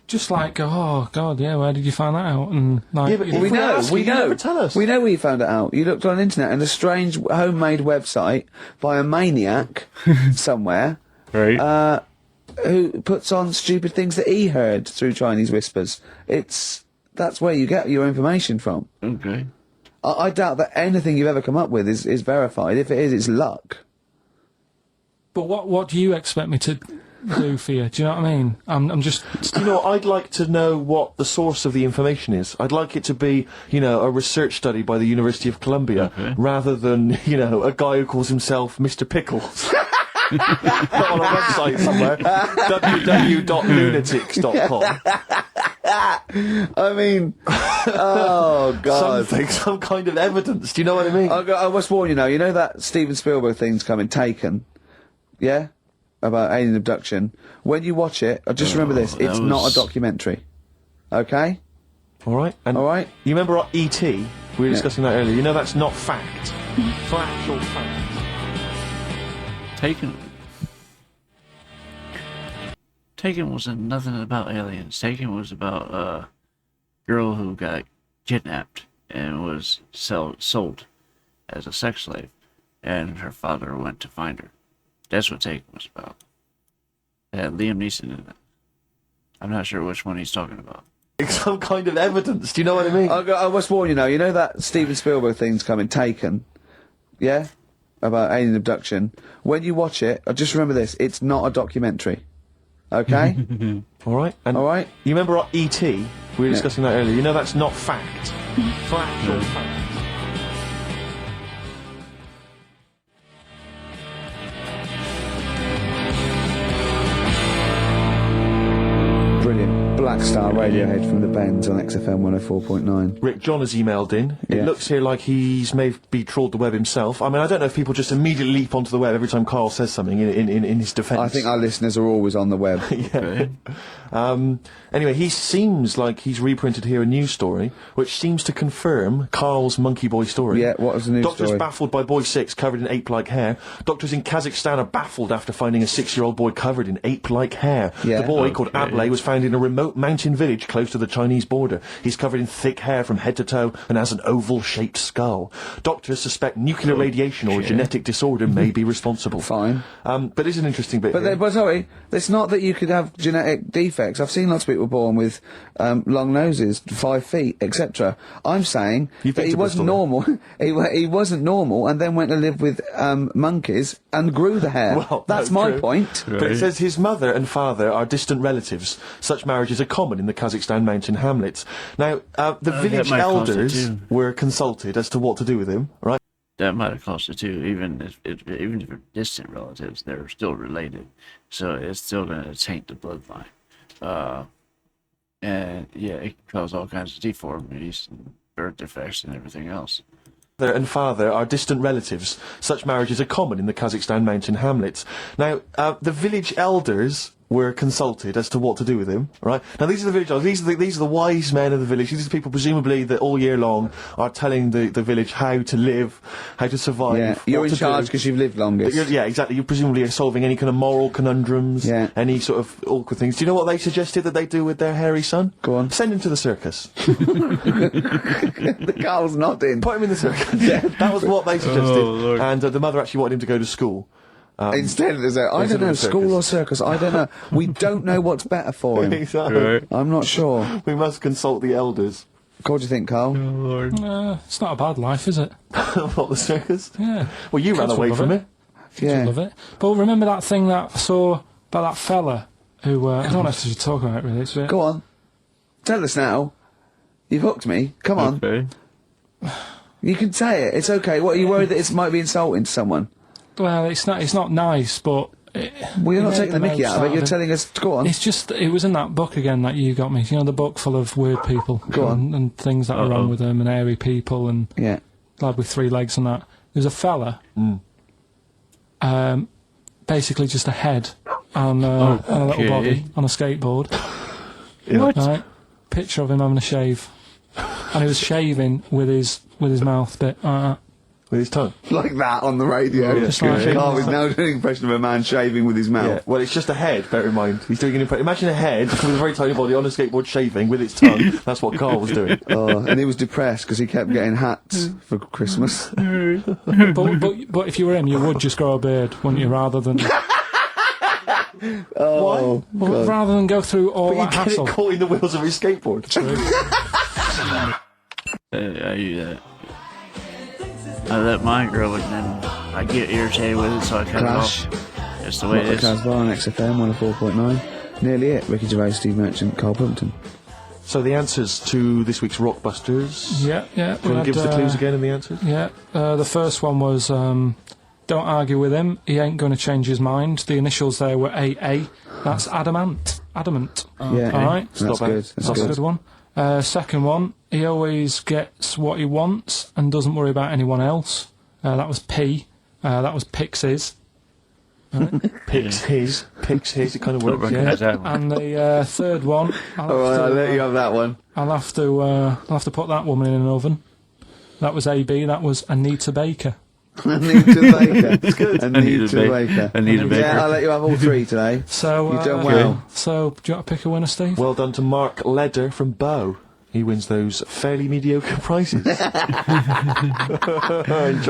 Speaker 4: just like go, oh God, yeah, where did you find that out? And like,
Speaker 3: Yeah, but
Speaker 4: you
Speaker 3: we know. You never tell us.
Speaker 2: We know where you found it out. You looked on the internet and a strange homemade website by a maniac somewhere
Speaker 1: Right.
Speaker 2: who puts on stupid things that he heard through Chinese whispers. That's where you get your information from.
Speaker 1: Okay.
Speaker 2: I doubt that anything you've ever come up with is verified. If it is, it's luck.
Speaker 4: But what do you expect me to do for you? Do you know what I mean? I'm just.
Speaker 3: You know, I'd like to know what the source of the information is. I'd like it to be, you know, a research study by the University of Columbia, rather than, you know, a guy who calls himself Mr. Pickles. On a website somewhere, www.lunatics.com.
Speaker 2: I mean, oh God.
Speaker 3: Some kind of evidence. Do you know what I mean?
Speaker 2: I must warn you now. You know that Steven Spielberg thing's coming, Taken, yeah, about alien abduction. When you watch it, just remember this: it's not a documentary. Okay.
Speaker 3: All right. And
Speaker 2: All right.
Speaker 3: You remember our E.T.? We were discussing that earlier. You know that's not fact. For actual fact.
Speaker 1: Taken wasn't nothing about aliens. Taken was about a girl who got kidnapped and was sold as a sex slave, and her father went to find her. That's what Taken was about. It had Liam Neeson in it. I'm not sure which one he's talking about.
Speaker 3: Some kind of evidence. Do you know what I mean?
Speaker 2: I must warn you now. You know that Steven Spielberg thing's coming, Taken, yeah, about alien abduction. When you watch it, just remember this: it's not a documentary. Okay.
Speaker 3: All right. And
Speaker 2: All right.
Speaker 3: You remember our E.T.? We were discussing that earlier. You know that's not fact. For actual fact.
Speaker 2: Black Star Radiohead from the Bends on XFM 104.9.
Speaker 3: Rick John has emailed in. It
Speaker 2: Yeah.
Speaker 3: looks here like he's maybe trawled the web himself. I mean, I don't know if people just immediately leap onto the web every time Karl says something in his defence.
Speaker 2: I think our listeners are always on the web.
Speaker 3: Yeah. Anyway, he seems like he's reprinted here a news story, which seems to confirm Karl's Monkey Boy story.
Speaker 2: Yeah, what was the news
Speaker 3: Doctors
Speaker 2: story?
Speaker 3: baffled by boy 6 covered in ape-like hair. Doctors in Kazakhstan are baffled after finding a 6-year-old boy covered in ape-like hair.
Speaker 2: Yeah.
Speaker 3: The boy, called Ablay, was found in a remote mountain village close to the Chinese border. He's covered in thick hair from head to toe and has an oval-shaped skull. Doctors suspect nuclear radiation or a genetic disorder may be responsible.
Speaker 2: Fine.
Speaker 3: But it's an interesting bit
Speaker 2: But,
Speaker 3: here.
Speaker 2: but sorry, it's not that you could have genetic defects. I've seen lots of people born with long noses, 5 feet, etc. I'm saying
Speaker 3: You've
Speaker 2: that
Speaker 3: been
Speaker 2: he
Speaker 3: to
Speaker 2: wasn't
Speaker 3: Bristol,
Speaker 2: normal. he wasn't normal, and then went to live with monkeys and grew the hair.
Speaker 3: Well,
Speaker 2: That's
Speaker 3: no,
Speaker 2: my
Speaker 3: true.
Speaker 2: point.
Speaker 3: But it says his mother and father are distant relatives. Such marriages are common in the Kazakhstan mountain hamlets. Now, the village
Speaker 1: might cost it
Speaker 3: elders
Speaker 1: too.
Speaker 3: were consulted as to what to do with him, right?
Speaker 1: That might have cost it too. Even if they're distant relatives, they're still related, so it's still going to taint the bloodline. And yeah, it can cause all kinds of deformities and birth defects and everything else.
Speaker 3: Mother and father are distant relatives. Such marriages are common in the Kazakhstan mountain hamlets. Now, the village elders were consulted as to what to do with him, right? Now, these are the village elders. These are the wise men of the village. These are the people, presumably, that all year long are telling the village how to live, how to survive.
Speaker 2: Yeah, you're
Speaker 3: what
Speaker 2: in
Speaker 3: to
Speaker 2: charge
Speaker 3: do.
Speaker 2: because you've lived longest.
Speaker 3: Yeah, exactly. You presumably are solving any kind of moral conundrums,
Speaker 2: Yeah.
Speaker 3: any sort of awkward things. Do you know what they suggested that they do with their hairy son?
Speaker 2: Go on.
Speaker 3: Send him to the circus.
Speaker 2: The Carl's nodding.
Speaker 3: Put him in the circus. Yeah, that was what they suggested.
Speaker 1: Oh, Lord.
Speaker 3: And the mother actually wanted him to go to school.
Speaker 2: Instead, there's I
Speaker 3: Instead
Speaker 2: don't know,
Speaker 3: of a
Speaker 2: school
Speaker 3: circus.
Speaker 2: or circus. I don't know. We don't know what's better for him.
Speaker 3: Exactly.
Speaker 2: I'm not sure.
Speaker 3: We must consult the elders.
Speaker 2: What do you think, Carl?
Speaker 4: It's not a bad life, is it?
Speaker 3: What, the circus?
Speaker 4: Yeah.
Speaker 3: Well, you ran
Speaker 4: Kids will
Speaker 3: away
Speaker 4: love
Speaker 3: from
Speaker 4: it.
Speaker 3: it.
Speaker 2: Yeah.
Speaker 4: I love it. But remember that thing that I saw about that fella who, I don't know if you should talk about it really. It's a bit-
Speaker 2: Go on. Tell us now. You've hooked me. Come on.
Speaker 1: Okay.
Speaker 2: You can say it. It's okay. What, are you worried that it might be insulting to someone?
Speaker 4: Well, it's not nice, but...
Speaker 2: Well, you're not
Speaker 4: made
Speaker 2: taking the mickey
Speaker 4: most
Speaker 2: out of it. You're telling us... Go on.
Speaker 4: It's just, it was in that book again that you got me. You know, the book full of weird people.
Speaker 2: Go on.
Speaker 4: And things that are wrong with them, and hairy people, and
Speaker 2: Yeah.
Speaker 4: lad with 3 legs and that. There's a fella, basically just a head and a little
Speaker 1: Okay.
Speaker 4: body on a skateboard.
Speaker 1: What?
Speaker 4: Right? Picture of him having a shave. And he was shaving with his mouth bit.
Speaker 3: With his tongue.
Speaker 2: Like that on the radio.
Speaker 4: Just like
Speaker 2: Carl is now doing an impression of a man shaving with his mouth.
Speaker 3: Yeah. Well, it's just a head, bear in mind. He's doing an impression. Imagine a head with a very tiny body on a skateboard shaving with its tongue. That's what Karl was doing.
Speaker 2: Oh, and he was depressed because he kept getting hats for Christmas.
Speaker 4: but if you were him, you would just grow a beard, wouldn't you? Rather than
Speaker 2: Oh, God.
Speaker 4: rather than go through all
Speaker 3: But you
Speaker 4: that
Speaker 3: get it
Speaker 4: hassle.
Speaker 3: caught in the wheels of his skateboard.
Speaker 1: I let mine grow and then I get irritated with it, so I cut
Speaker 2: Clash.
Speaker 1: it off. That's the way
Speaker 2: Not
Speaker 1: it
Speaker 2: the
Speaker 1: is.
Speaker 2: Casbah on XFM 104.9. Nearly it. Ricky Gervais, Steve Merchant, Karl Pilkington.
Speaker 3: So the answers to this week's Rockbusters.
Speaker 4: Yeah.
Speaker 3: Do you want to give us the clues again and the answers?
Speaker 4: Yeah, the first one was don't argue with him. He ain't going to change his mind. The initials there were AA. That's adamant. Adamant.
Speaker 2: Yeah.
Speaker 4: All right.
Speaker 2: That's
Speaker 3: not bad.
Speaker 2: good. That's
Speaker 4: That's a
Speaker 2: good.
Speaker 4: good one. Second one, he always gets what he wants and doesn't worry about anyone else. That was P. That was Pixies.
Speaker 3: Picks his. It kind of
Speaker 1: Don't
Speaker 3: works.
Speaker 1: recognise that one.
Speaker 4: And the third one,
Speaker 2: All right, I'll let you have that one.
Speaker 4: I'll have to put that woman in an oven. That was AB. That was Anita Baker.
Speaker 2: Anita Baker. Anita Baker.
Speaker 1: Anita Baker.
Speaker 2: Yeah, I'll let you have all 3 today.
Speaker 4: So
Speaker 2: You've done well.
Speaker 4: So do you want to pick a winner, Steve?
Speaker 3: Well done to Mark Leder from Bow. He wins those fairly mediocre prizes. Enjoy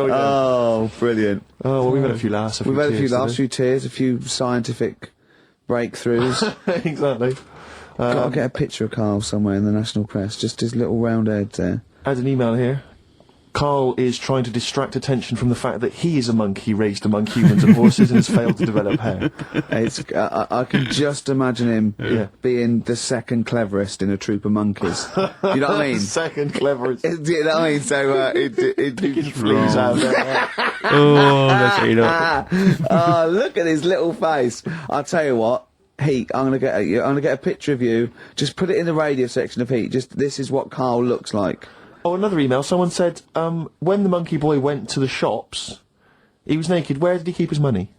Speaker 3: them.
Speaker 2: Oh, brilliant.
Speaker 3: Oh, well, we've had a few laughs.
Speaker 2: We've had a few
Speaker 3: tears
Speaker 2: laughs, a
Speaker 3: today.
Speaker 2: few tears, a few scientific breakthroughs.
Speaker 3: Exactly.
Speaker 2: Got to get a picture of Karl somewhere in the national press. Just his little round head there.
Speaker 3: I had an email here. Karl is trying to distract attention from the fact that he is a monkey raised among humans and horses and has failed to develop hair.
Speaker 2: It's, I can just imagine him
Speaker 3: Yeah.
Speaker 2: being the second cleverest in a troop of monkeys. You know what I mean?
Speaker 3: Second cleverest.
Speaker 2: You know what I mean? So, it
Speaker 3: Fleas out there.
Speaker 1: Oh, that's how you know.
Speaker 2: oh, look at his little face. I'll tell you what, Heat, I'm gonna get a picture of you. Just put it in the radio section of Heat. Just this is what Karl looks like.
Speaker 3: Oh, another email. Someone said, when the monkey boy went to the shops, he was naked. Where did he keep his money?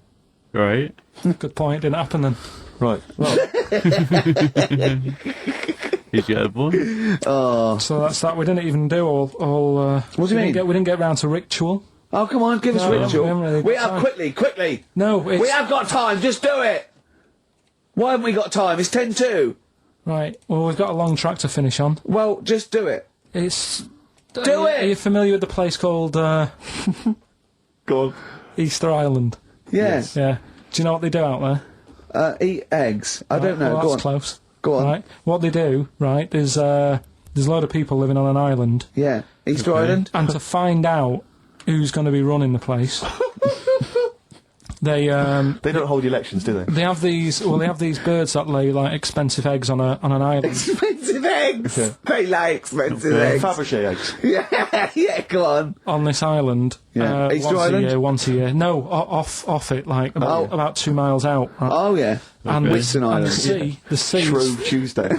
Speaker 1: Right.
Speaker 4: Good point. Didn't happen then.
Speaker 3: Right. Well,
Speaker 1: He's got a point.
Speaker 4: So that's that. We didn't even do all.
Speaker 2: What do you mean?
Speaker 4: We didn't get round to ritual.
Speaker 2: Oh, come on, give us
Speaker 4: No,
Speaker 2: ritual.
Speaker 4: we haven't really
Speaker 2: We
Speaker 4: got
Speaker 2: have
Speaker 4: time.
Speaker 2: quickly.
Speaker 4: No,
Speaker 2: We have got time. Just do it. Why haven't we got time? It's 10:02.
Speaker 4: Right. Well, we've got a long track to finish on.
Speaker 2: Well, just do it.
Speaker 4: It's.
Speaker 2: Do it!
Speaker 4: Are you familiar with the place called
Speaker 3: go on.
Speaker 4: Easter Island?
Speaker 2: Yes.
Speaker 4: Yeah. Do you know what they do out there?
Speaker 2: Eat eggs. I don't know.
Speaker 4: Well,
Speaker 2: Go
Speaker 4: that's
Speaker 2: on.
Speaker 4: close.
Speaker 2: Go on.
Speaker 4: Right. What they do, right? There's a lot of people living on an island,
Speaker 2: Yeah. Easter Island.
Speaker 4: and to find out who's going to be running the place, they
Speaker 3: They don't hold elections, do they?
Speaker 4: they have these. Well, they have these birds that lay like expensive eggs on an island.
Speaker 2: Expensive eggs.
Speaker 3: Yeah.
Speaker 2: They like expensive eggs.
Speaker 3: Fabergé eggs.
Speaker 2: Yeah. Go on.
Speaker 4: On this island,
Speaker 2: Yeah. Easter Island?
Speaker 4: once a year. No, off it, like about 2 miles out. Right?
Speaker 2: Oh yeah.
Speaker 4: and
Speaker 2: Whitsun
Speaker 4: and
Speaker 2: Island.
Speaker 4: the sea.
Speaker 3: Shrove Tuesday.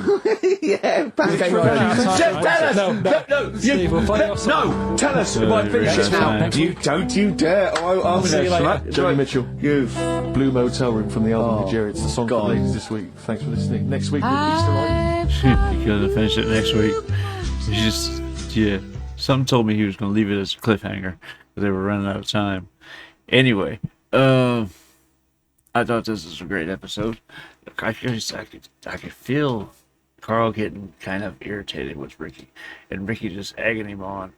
Speaker 2: Yeah. Pancake
Speaker 4: We're running out of
Speaker 2: Island.
Speaker 4: time,
Speaker 2: Just
Speaker 4: right?
Speaker 2: tell us.
Speaker 4: No, Steve, we'll play your song.
Speaker 2: No. Tell us. We might finish it now.
Speaker 4: Next
Speaker 2: You
Speaker 4: week.
Speaker 2: don't you dare. Oh, I'm
Speaker 4: see you
Speaker 2: gonna
Speaker 4: later.
Speaker 3: Johnny Mitchell.
Speaker 2: You.
Speaker 3: Blue Motel Room from the album Nigeria. It's the song for
Speaker 2: God.
Speaker 3: ladies this week. Thanks for listening. Next week, Easter Island.
Speaker 1: He's gonna finish it next week. He's just, yeah. Some told me he was gonna leave it as a cliffhanger because they were running out of time. Anyway, I thought this was a great episode. I could feel Karl getting kind of irritated with Ricky, and Ricky just egging him on.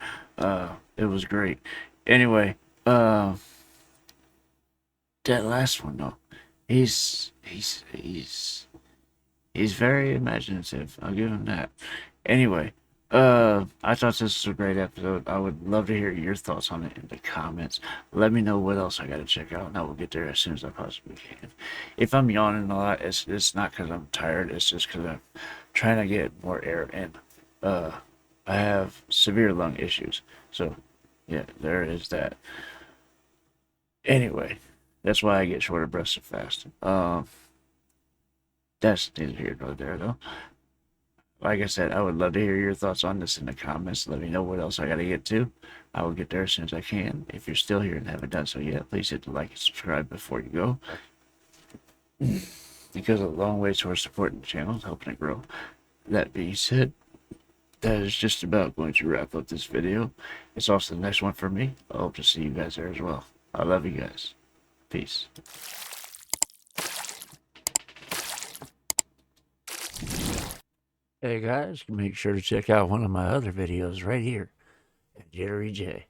Speaker 1: It was great. Anyway, that last one though, he's very imaginative. I'll give him that. Anyway, I thought this was a great episode. I would love to hear your thoughts on it in the comments. Let me know what else I gotta check out, and I will get there as soon as I possibly can. If I'm yawning a lot, it's not because I'm tired. It's just because I'm trying to get more air in. I have severe lung issues, so yeah, there is that. Anyway, that's why I get short of breath so fast. That's neither here nor there, though. Like I said, I would love to hear your thoughts on this in the comments. Let me know what else I got to get to. I will get there as soon as I can. If you're still here and haven't done so yet, please hit the like and subscribe before you go. It goes a long way towards supporting the channel and helping it grow. That being said, that is just about going to wrap up this video. It's also the next one for me. I hope to see you guys there as well. I love you guys. Peace. Hey guys, make sure to check out one of my other videos right here at JitteryJay.